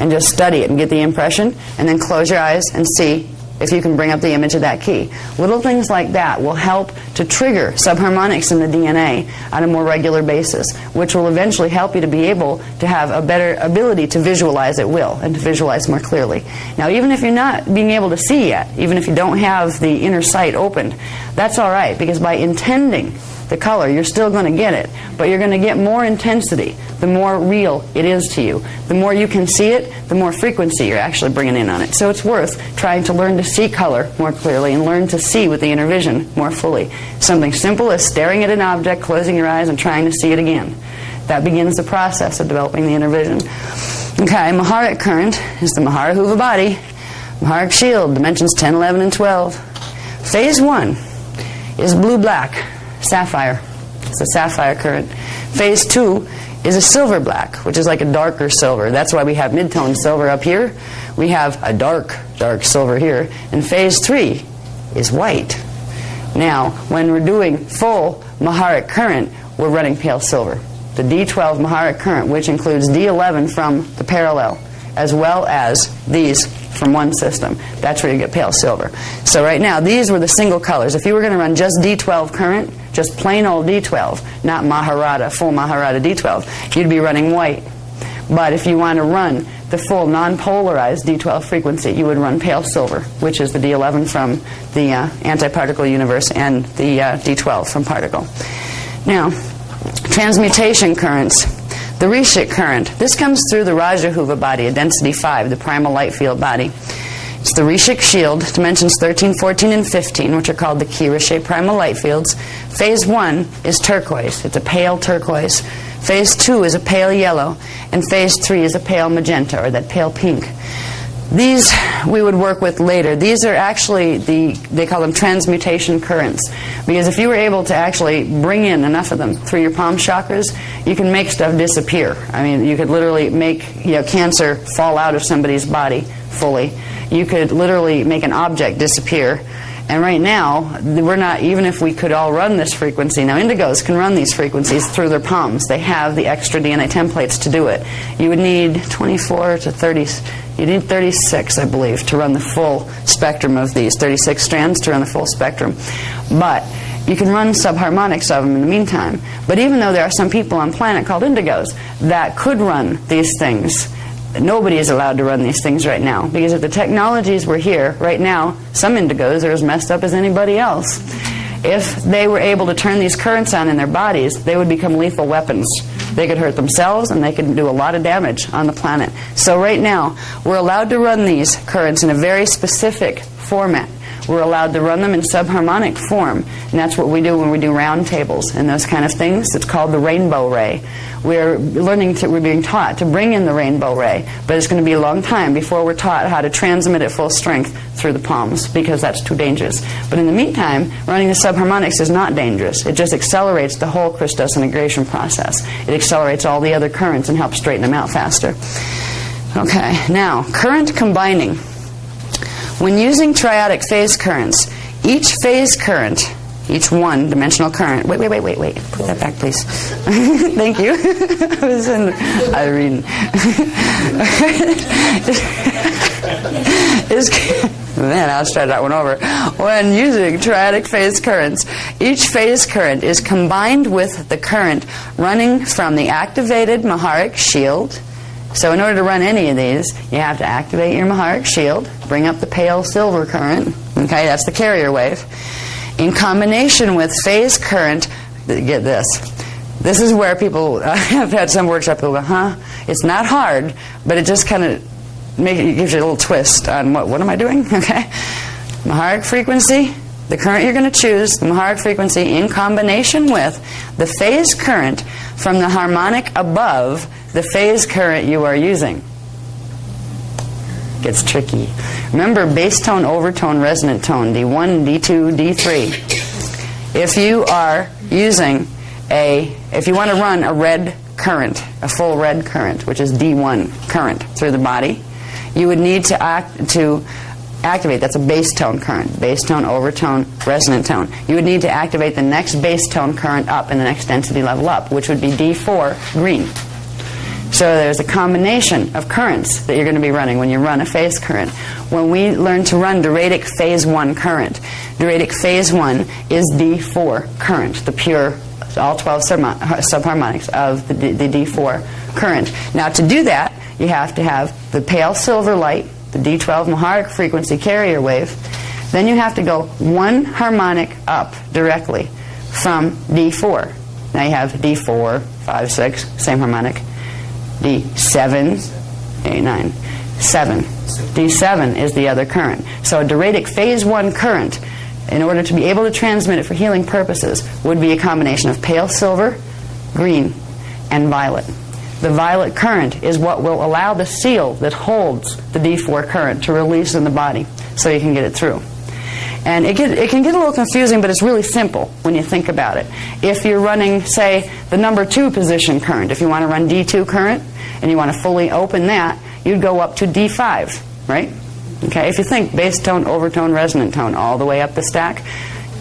and just study it and get the impression, and then close your eyes and see if you can bring up the image of that key. Little things like that will help to trigger subharmonics in the DNA on a more regular basis, which will eventually help you to be able to have a better ability to visualize at will and to visualize more clearly. Now, even if you're not being able to see yet, even if you don't have the inner sight opened, that's all right, because by intending the color, you're still going to get it, but you're going to get more intensity the more real it is to you. The more you can see it, the more frequency you're actually bringing in on it. So it's worth trying to learn to see color more clearly and learn to see with the inner vision more fully. Something simple as staring at an object, closing your eyes, and trying to see it again. That begins the process of developing the inner vision. Okay, Maharic current is the Maharahuva body. Maharic shield, dimensions 10, 11, and 12. Phase 1 is blue-black. Sapphire. It's a sapphire current. Phase 2 is a silver black, which is like a darker silver. That's why we have mid-tone silver up here. We have a dark silver here. And phase 3 is white. Now, when we're doing full Maharic current, we're running pale silver. The D12 Maharic current, which includes D11 from the parallel, as well as these from one system. That's where you get pale silver. So right now, these were the single colors. If you were going to run just D12 current, just plain old D12, not Maharata, full Maharata D12, you'd be running white. But if you want to run the full non-polarized D12 frequency, you would run pale silver, which is the D11 from the antiparticle universe and the D12 from particle. Now, transmutation currents. The Rishik current. This comes through the Rajahuva body, a density 5, the primal light field body. It's the Rishik shield, dimensions 13, 14, and 15, which are called the Kira-shaped primal light fields. Phase 1 is turquoise. It's a pale turquoise. Phase 2 is a pale yellow. And phase 3 is a pale magenta, or that pale pink. These we would work with later. These are actually they call them transmutation currents. Because if you were able to actually bring in enough of them through your palm chakras, you can make stuff disappear. I mean, you could literally make cancer fall out of somebody's body fully. You could literally make an object disappear. And right now, we're not, even if we could all run this frequency, now indigos can run these frequencies through their palms. They have the extra DNA templates to do it. You would need 24 to 30, you need 36, I believe, to run the full spectrum of these, 36 strands to run the full spectrum. But you can run subharmonics of them in the meantime. But even though there are some people on planet called indigos that could run these things, nobody is allowed to run these things right now, because if the technologies were here right now, some indigos are as messed up as anybody else. If they were able to turn these currents on in their bodies, they would become lethal weapons. They could hurt themselves, and they could do a lot of damage on the planet. So right now, we're allowed to run these currents in a very specific format. We're allowed to run them in subharmonic form, and that's what we do when we do round tables and those kind of things. It's called the rainbow ray. We're being taught to bring in the rainbow ray, but it's going to be a long time before we're taught how to transmit at full strength through the palms, because that's too dangerous. But in the meantime, running the subharmonics is not dangerous. It just accelerates the whole Christos integration process. It accelerates all the other currents and helps straighten them out faster. Okay, now, current combining. When using triadic phase currents, each phase current, each one-dimensional current... Wait. Put that back, please. Thank you. I was reading. Man, I'll start that one over. When using triadic phase currents, each phase current is combined with the current running from the activated Maharic shield. So in order to run any of these, you have to activate your Maharic shield, bring up the pale silver current. Okay, that's the carrier wave. In combination with phase current, get this. This is where people, I've had some workshop people go, it's not hard, but it just kind of gives you a little twist on what am I doing? Okay, Maharic frequency, the current you're going to choose, the Maharic frequency in combination with the phase current from the harmonic above the phase current you are using. Gets tricky. Remember base tone, overtone, resonant tone, D1, D2, D3. If you are using if you want to run a red current, a full red current, which is D1 current through the body, you would need to activate, that's a bass tone current, bass tone, overtone, resonant tone. You would need to activate the next bass tone current up in the next density level up, which would be D4 green. So there's a combination of currents that you're going to be running when you run a phase current. When we learn to run diuretic phase 1 current, diuretic phase 1 is D4 current, the pure, all 12 subharmonics of the D4 current. Now to do that, you have to have the pale silver light, the D12 Maharic frequency carrier wave. Then you have to go one harmonic up directly from D4. Now you have D4, 5, 6, same harmonic. D7, 8, 9, 7. D7 is the other current. So a diuretic phase 1 current, in order to be able to transmit it for healing purposes, would be a combination of pale silver, green, and violet. The violet current is what will allow the seal that holds the D4 current to release in the body so you can get it through. And it can get a little confusing, but it's really simple when you think about it. If you're running, say, the number 2 position current, if you want to run D2 current and you want to fully open that, you'd go up to D5, right? Okay, if you think bass tone, overtone, resonant tone, all the way up the stack,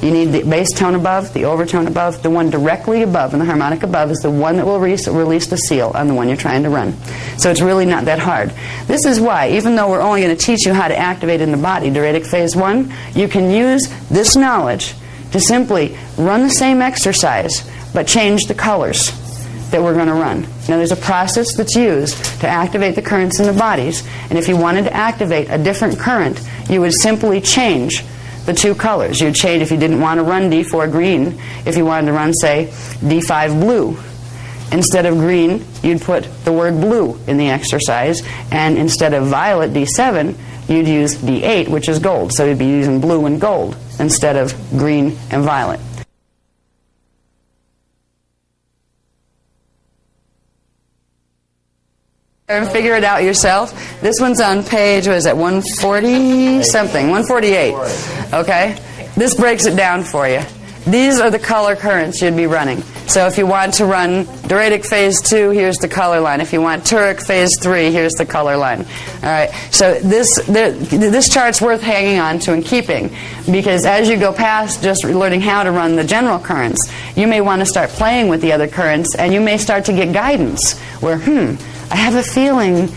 you need the bass tone above, the overtone above, the one directly above, and the harmonic above is the one that will release the seal on the one you're trying to run. So it's really not that hard. This is why, even though we're only going to teach you how to activate in the body diuretic phase 1, you can use this knowledge to simply run the same exercise, but change the colors that we're going to run. Now there's a process that's used to activate the currents in the bodies, and if you wanted to activate a different current, you would simply change the 2 colors. You'd change, if you didn't want to run D4 green, if you wanted to run, say, D5 blue. Instead of green, you'd put the word blue in the exercise, and instead of violet, D7, you'd use D8, which is gold. So you'd be using blue and gold instead of green and violet. And figure it out yourself. This one's on page, what is that, 140 something, 148. Okay? This breaks it down for you. These are the color currents you'd be running. So if you want to run diuretic phase 2, here's the color line. If you want turic phase 3, here's the color line. All right. So this chart's worth hanging on to and keeping, because as you go past just learning how to run the general currents, you may want to start playing with the other currents, and you may start to get guidance where, I have a feeling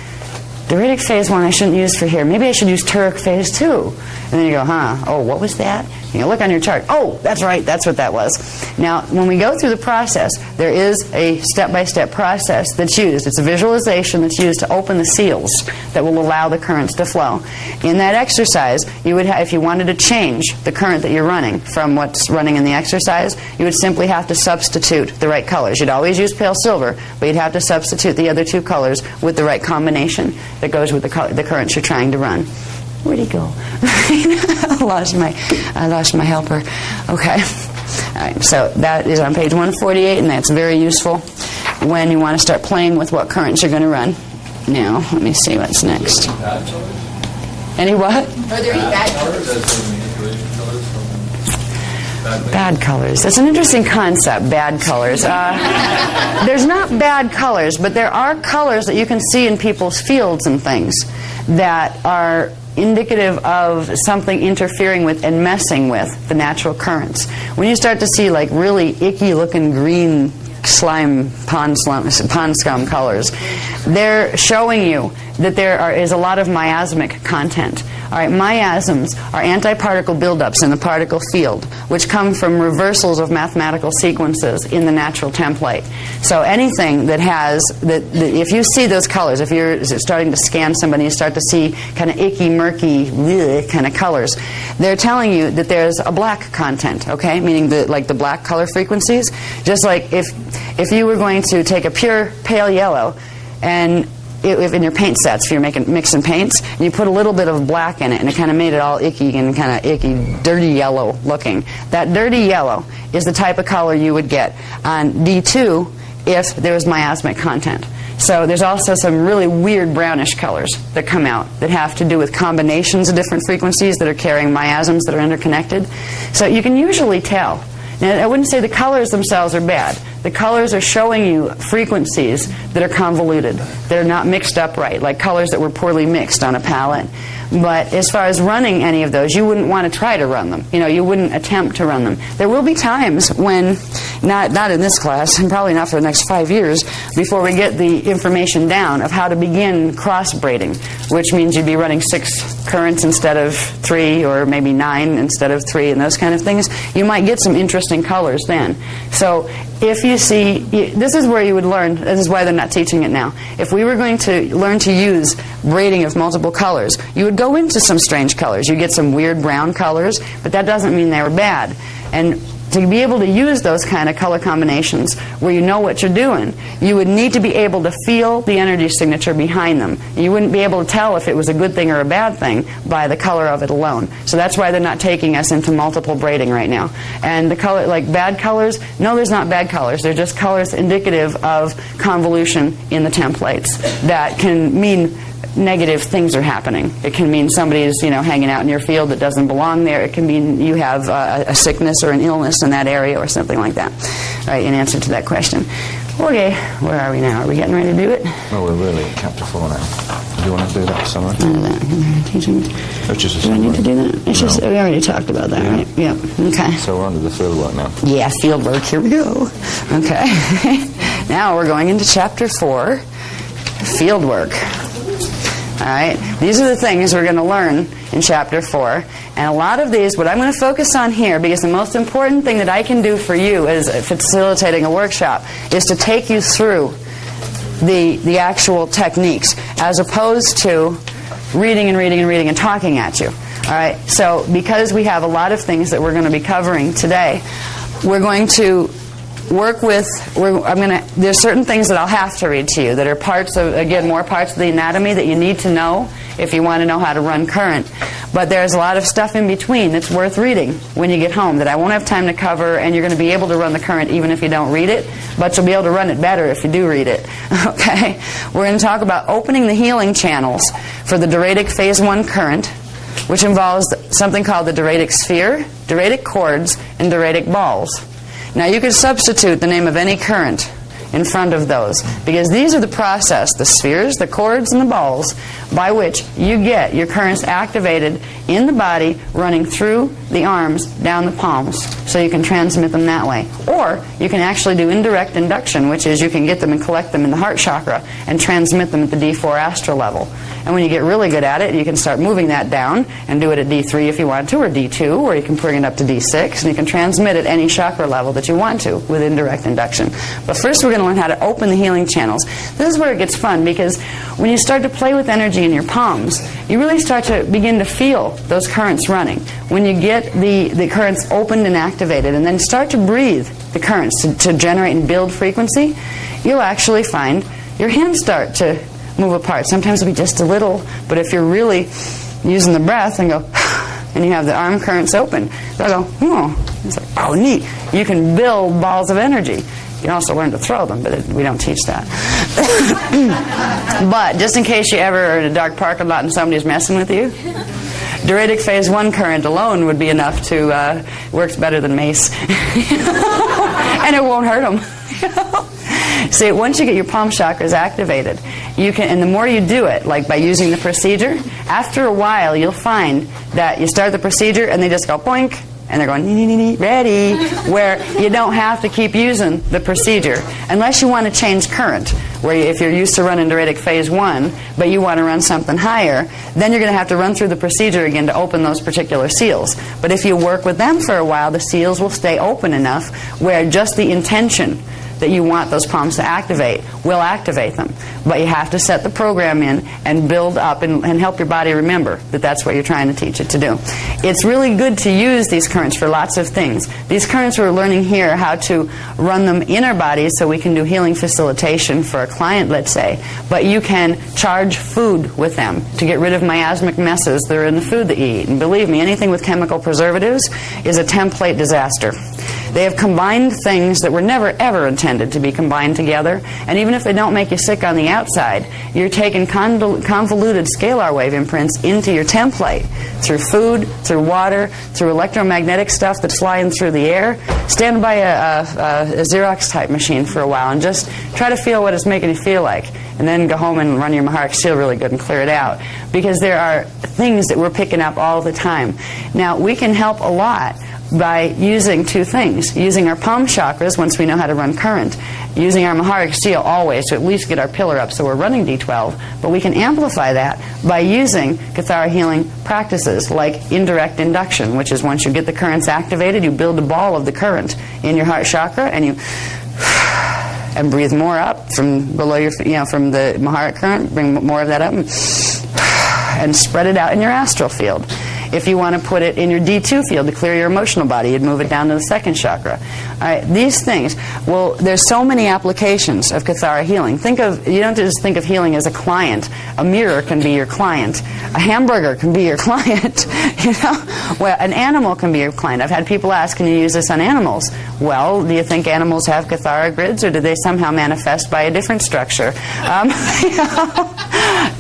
diuretic phase 1 I shouldn't use for here. Maybe I should use turic phase 2. And then you go, oh, what was that? You look on your chart. Oh, that's right, that's what that was. Now, when we go through the process, there is a step-by-step process that's used. It's a visualization that's used to open the seals that will allow the currents to flow. In that exercise, you would if you wanted to change the current that you're running from what's running in the exercise, you would simply have to substitute the right colors. You'd always use pale silver, but you'd have to substitute the other 2 colors with the right combination that goes with the currents you're trying to run. Where'd he go? I lost my helper. Okay. All right, so that is on page 148, and that's very useful when you want to start playing with what currents you're going to run. Now, let me see what's next. Any what? Are there any bad colors? Bad colors. That's an interesting concept, bad colors. There's not bad colors, but there are colors that you can see in people's fields and things that are indicative of something interfering with and messing with the natural currents. When you start to see like really icky looking green pond scum colors, they're showing you that there is a lot of miasmic content. All right, miasms are antiparticle buildups in the particle field, which come from reversals of mathematical sequences in the natural template. So anything that has, if you see those colors, if you're starting to scan somebody, you start to see kind of icky, murky, kind of colors, they're telling you that there's a black content, okay? Meaning the black color frequencies. Just like if you were going to take a pure pale yellow and if in your paint sets, if you're mixing paints, and you put a little bit of black in it, and it kind of made it all icky and kind of icky, dirty yellow looking. That dirty yellow is the type of color you would get on D2 if there was miasmic content. So there's also some really weird brownish colors that come out that have to do with combinations of different frequencies that are carrying miasms that are interconnected. So you can usually tell Now, I wouldn't say the colors themselves are bad. The colors are showing you frequencies that are convoluted, that are not mixed up right, like colors that were poorly mixed on a palette. But as far as running any of those, you wouldn't want to try to run them. You know, you wouldn't attempt to run them. There will be times when, not in this class, and probably not for the next 5 years, before we get the information down of how to begin cross-braiding, which means you'd be running 6 currents instead of 3, or maybe 9 instead of 3, and those kind of things. You might get some interesting colors then. So if you see, this is where you would learn, this is why they're not teaching it now. If we were going to learn to use braiding of multiple colors, you would go into some strange colors. You get some weird brown colors, but that doesn't mean they were bad. And to be able to use those kind of color combinations where you know what you're doing, you would need to be able to feel the energy signature behind them. You wouldn't be able to tell if it was a good thing or a bad thing by the color of it alone. So that's why they're not taking us into multiple braiding right now. And the color, like bad colors, no, there's not bad colors. They're just colors indicative of convolution in the templates that can mean negative things are happening. It can mean somebody is, hanging out in your field that doesn't belong there. It can mean you have a sickness or an illness in that area or something like that. All right, in answer to that question. Okay, where are we now? Are we getting ready to do it? Oh, we're really at chapter 4 now. Do you want to do that summary? It's just a Do I summary. need to do that? It's just, we already talked about that, right? Yeah. Okay. So we're under the field work now. Yeah, field work. Here we go. Okay. Now we're going into chapter 4, field work. All right, these are the things we're going to learn in chapter 4. And a lot of these, what I'm going to focus on here, because the most important thing that I can do for you as facilitating a workshop is to take you through the actual techniques, as opposed to reading and reading and reading and talking at you. All right, so because we have a lot of things that we're going to be covering today, we're going to work with, there's certain things that I'll have to read to you that are parts of, again, more parts of the anatomy that you need to know if you want to know how to run current. But there's a lot of stuff in between that's worth reading when you get home that I won't have time to cover, and you're going to be able to run the current even if you don't read it, but you'll be able to run it better if you do read it. Okay? We're going to talk about opening the healing channels for the diuretic phase 1 current, which involves something called the diuretic sphere, diuretic cords, and diuretic balls. Now you could substitute the name of any current in front of those, because these are the process, the spheres, the cords, and the balls, by which you get your currents activated in the body, running through the arms, down the palms, so you can transmit them that way. Or you can actually do indirect induction, which is you can get them and collect them in the heart chakra and transmit them at the D4 astral level. And when you get really good at it, you can start moving that down and do it at D3 if you want to, or D2, or you can bring it up to D6, and you can transmit at any chakra level that you want to with indirect induction. But first we're going to learn how to open the healing channels. This is where it gets fun, because when you start to play with energy in your palms, you really start to begin to feel those currents running. When you get the currents opened and activated, and then start to breathe the currents to generate and build frequency, you'll actually find your hands start to move apart. Sometimes it'll be just a little, but if you're really using the breath and go, and you have the arm currents open, they'll go, oh, it's like, oh, neat. You can build balls of energy. You can also learn to throw them, but we don't teach that. But just in case you ever are in a dark parking lot and somebody's messing with you, diuretic phase 1 current alone would be enough to, works better than mace. And it won't hurt them. See, once you get your palm chakras activated, you can, and the more you do it, like by using the procedure, after a while you'll find that you start the procedure and they just go boink, and they're going, ready, where you don't have to keep using the procedure. Unless you want to change current, where if you're used to running diuretic phase 1, but you want to run something higher, then you're going to have to run through the procedure again to open those particular seals. But if you work with them for a while, the seals will stay open enough where just the intention that you want those palms to activate will activate them. But you have to set the program in and build up and help your body remember that that's what you're trying to teach it to do. It's really good to use these currents for lots of things. These currents we're learning here how to run them in our bodies so we can do healing facilitation for a client, let's say. But you can charge food with them to get rid of miasmic messes that are in the food that you eat. And believe me, anything with chemical preservatives is a template disaster. They have combined things that were never ever intended to be combined together, and even if they don't make you sick on the outside, you're taking convoluted scalar wave imprints into your template through food, through water, through electromagnetic stuff that's flying through the air. Stand by a Xerox type machine for a while and just try to feel what it's making you feel like, and then go home and run your Maharic Shield really good and clear it out, because there are things that we're picking up all the time. Now, we can help a lot by using two things: using our palm chakras once we know how to run current, using our Maharic Shield always to at least get our pillar up so we're running D12, but we can amplify that by using Kathara healing practices like indirect induction, which is once you get the currents activated, you build a ball of the current in your heart chakra, and you and breathe more up from below your, from the Maharic current, bring more of that up, and spread it out in your astral field. If you want to put it in your D2 field to clear your emotional body, you'd move it down to the second chakra. All right, these things, well, there's so many applications of Kathara healing. You don't just think of healing as a client. A mirror can be your client. A hamburger can be your client. Well, an animal can be your client. I've had people ask, can you use this on animals? Well, do you think animals have Kathara grids, or do they somehow manifest by a different structure?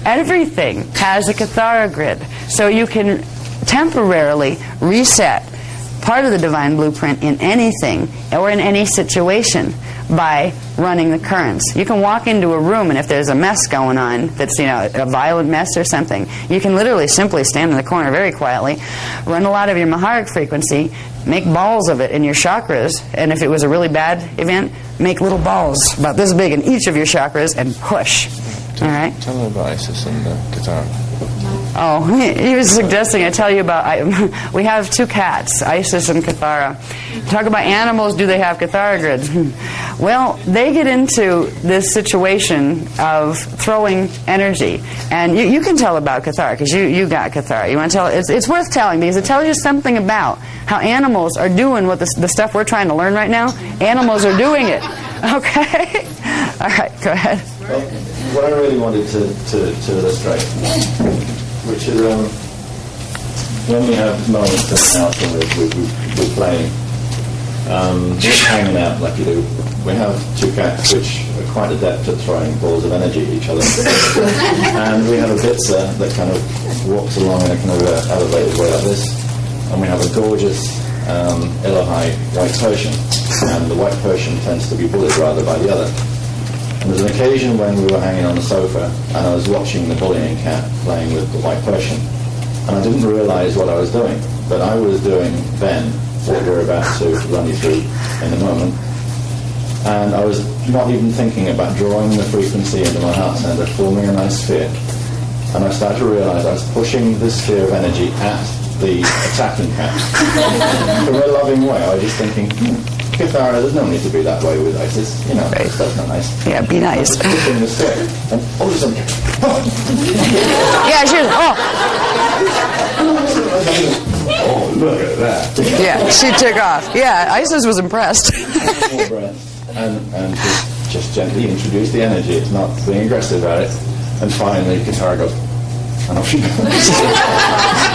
Everything has a Kathara grid. So you can temporarily reset part of the divine blueprint in anything or in any situation by running the currents. You can walk into a room, and if there's a mess going on that's a violent mess or something, you can literally simply stand in the corner very quietly, run a lot of your Maharic frequency, make balls of it in your chakras, and if it was a really bad event, make little balls about this big in each of your chakras and push. All right? Tell me about Isis and Kathara. Oh, he was suggesting I tell you about, we have two cats, Isis and Kathara. Talk about animals, do they have Kathara grids? Well, they get into this situation of throwing energy. And you can tell about Kathara, because you got Kathara. You want to tell? It's worth telling, because it tells you something about how animals are doing what the stuff we're trying to learn right now. Animals are doing it. Okay? All right, go ahead. Well, what I really wanted to illustrate, which is when we have moments in the house when we're playing, just hanging out like you do, we have two cats which are quite adept at throwing balls of energy at each other. And we have a Bitzer that kind of walks along in a kind of elevated way like this, and we have a gorgeous Elohai white Persian, and the white Persian tends to be bullied rather by the other. And there's an occasion when we were hanging on the sofa, and I was watching the bullying cat playing with the white Persian, and I didn't realize what I was doing, but I was doing then what we're about to run you through in a moment, and I was not even thinking about drawing the frequency into my heart center, forming a nice sphere, and I started to realize I was pushing this sphere of energy at the attacking cat in a loving way. I was just thinking, Kathara, there's no need to be that way with Isis. Right. That's not nice. Yeah, be nice. I was pushing the sphere, and all of a sudden, Yeah, she was, oh, look at that. Yeah, she took off. Yeah, Isis was impressed. More breath, and just gently introduce the energy. It's not being aggressive about it. And finally, Kathara goes, and off she goes.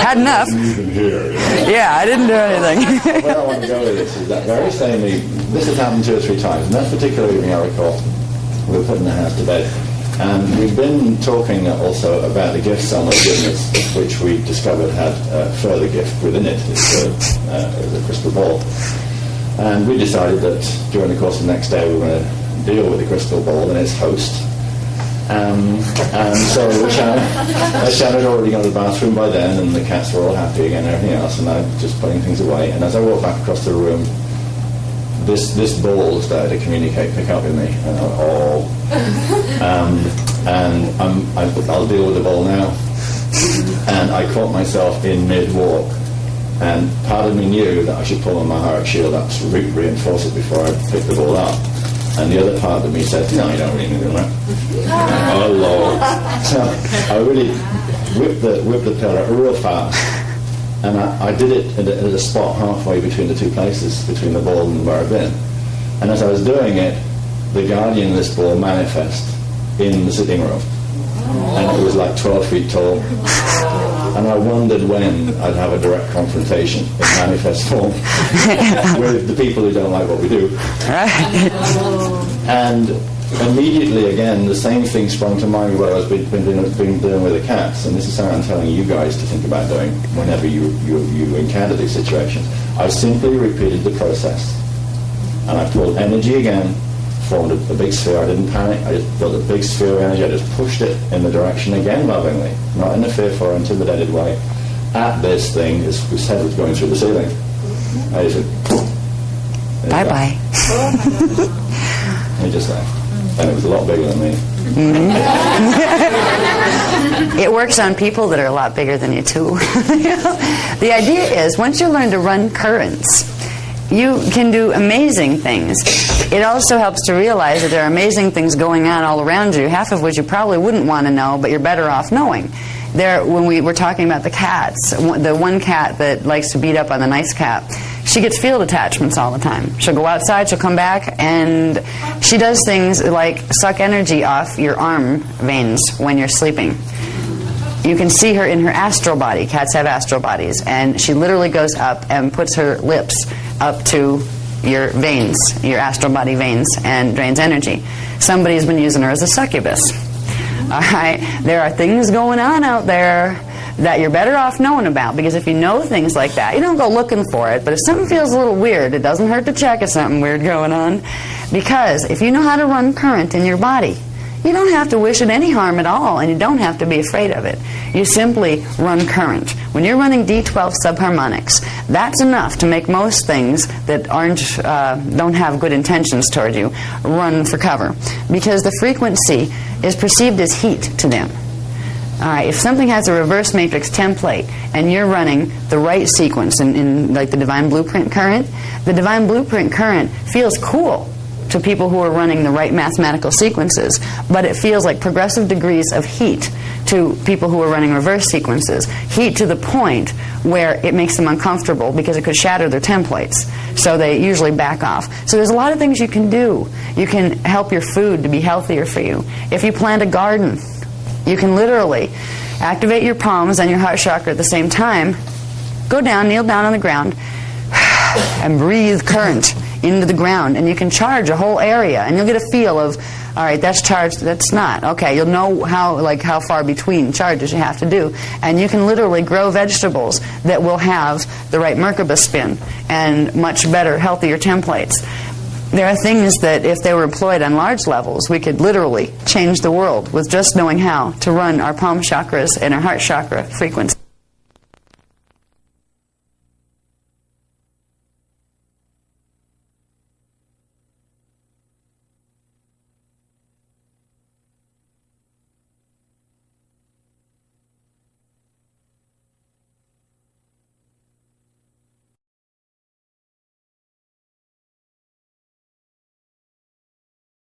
Had enough. Even here. Yeah, I didn't do anything. Where I want to go with this is that very same evening, this has happened 2 or 3 times, and that particular evening I recall, we were putting the house to bed. And we've been talking also about the gifts Selma had given us, which we discovered had a further gift within it. It's a crystal ball. And we decided that during the course of the next day we were going to deal with the crystal ball and its host. And so Shannon had already gone to the bathroom by then, and the cats were all happy again and everything else, and I'm just putting things away. And as I walked back across the room, this ball started to pick up with me, and I'll deal with the ball now. And I caught myself in mid-walk, and part of me knew that I should pull on my Maharic Shield up to reinforce it before I pick the ball up. And the other part of me said, no, you don't really need that. Oh, Lord. So I really whipped the pillar real fast. And I did it at a spot halfway between the two places, between the ball and where I'd been. And as I was doing it, the guardian of this ball manifested in the sitting room. And it was like 12 feet tall. And I wondered when I'd have a direct confrontation in manifest form with the people who don't like what we do. And immedially, again, the same thing sprung to mind what I've been doing with the cats. And this is something I'm telling you guys to think about doing whenever you encounter these situations. I simply repeated the process. And I pulled energy again, formed a big sphere. I didn't panic. I just built a big sphere of energy. I just pushed it in the direction again, lovingly, not in a fearful or intimidated way, at this thing whose head was going through the ceiling. I just said, Bye-bye. And he just left. And it was a lot bigger than me. It works on people that are a lot bigger than you, too. The idea is, once you learn to run currents, you can do amazing things. It also helps to realize that there are amazing things going on all around you, half of which you probably wouldn't want to know, but you're better off knowing. When we were talking about the cats, the one cat that likes to beat up on the nice cat, she gets field attachments all the time. She'll go outside, she'll come back, and she does things like suck energy off your arm veins when you're sleeping. You can see her in her astral body. Cats have astral bodies. And she literally goes up and puts her lips up to your veins, your astral body veins, and drains energy. Somebody's been using her as a succubus. All right? There are things going on out there that you're better off knowing about, because if you know things like that, you don't go looking for it, but if something feels a little weird, it doesn't hurt to check if something weird going on, because if you know how to run current in your body, you don't have to wish it any harm at all, and you don't have to be afraid of it. You simply run current. When you're running D12 subharmonics, that's enough to make most things that don't have good intentions toward you run for cover, because the frequency is perceived as heat to them. All right, if something has a reverse matrix template and you're running the right sequence in like the Divine Blueprint current, the Divine Blueprint current feels cool to people who are running the right mathematical sequences, but it feels like progressive degrees of heat to people who are running reverse sequences. Heat to the point where it makes them uncomfortable because it could shatter their templates. So they usually back off. So there's a lot of things you can do. You can help your food to be healthier for you. If you plant a garden, you can literally activate your palms and your heart chakra at the same time, go down, kneel down on the ground, and breathe current into the ground, and you can charge a whole area, and you'll get a feel of, all right, that's charged, that's not. Okay, you'll know how far between charges you have to do, and you can literally grow vegetables that will have the right Merkaba spin and much better, healthier templates. There are things that, if they were employed on large levels, we could literally change the world with just knowing how to run our palm chakras and our heart chakra frequency.